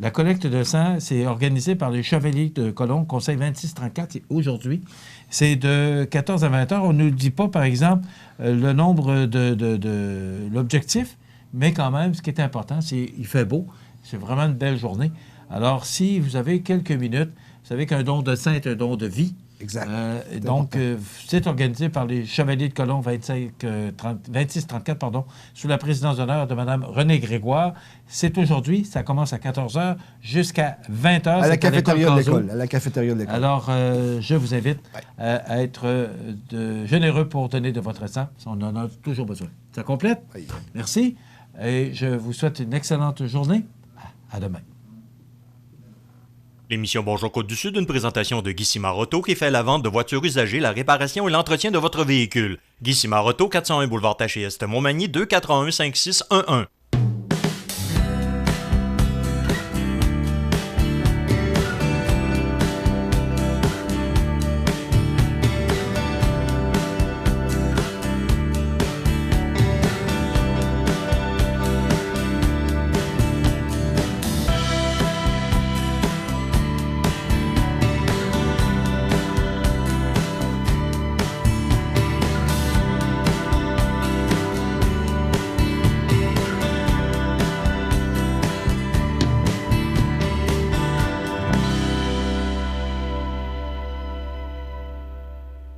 la collecte de sang, c'est organisé par les Chevaliers de Colombe, Conseil 2634, c'est aujourd'hui. C'est de 14 à 20 heures. On ne nous dit pas, par exemple, le nombre de l'objectif, mais quand même, ce qui est important, c'est qu'il fait beau. C'est vraiment une belle journée. Alors, si vous avez quelques minutes, vous savez qu'un don de sang est un don de vie. Exact. Donc, c'est organisé par les Chevaliers de Colomb 2634, sous la présidence d'honneur de Mme Renée Grégoire. C'est aujourd'hui, ça commence à 14 h jusqu'à 20 h. À la cafétéria de l'école. Alors, je vous invite à être généreux pour donner de votre sang. On en a toujours besoin. Ça complète? Oui. Merci. Et je vous souhaite une excellente journée. À demain. L'émission Bonjour Côte-du-Sud, une présentation de Guy Simard-Auto qui fait la vente de voitures usagées, la réparation et l'entretien de votre véhicule. Guy Simard-Auto, 401 boulevard Taché-Est, Montmagny, 281 5611.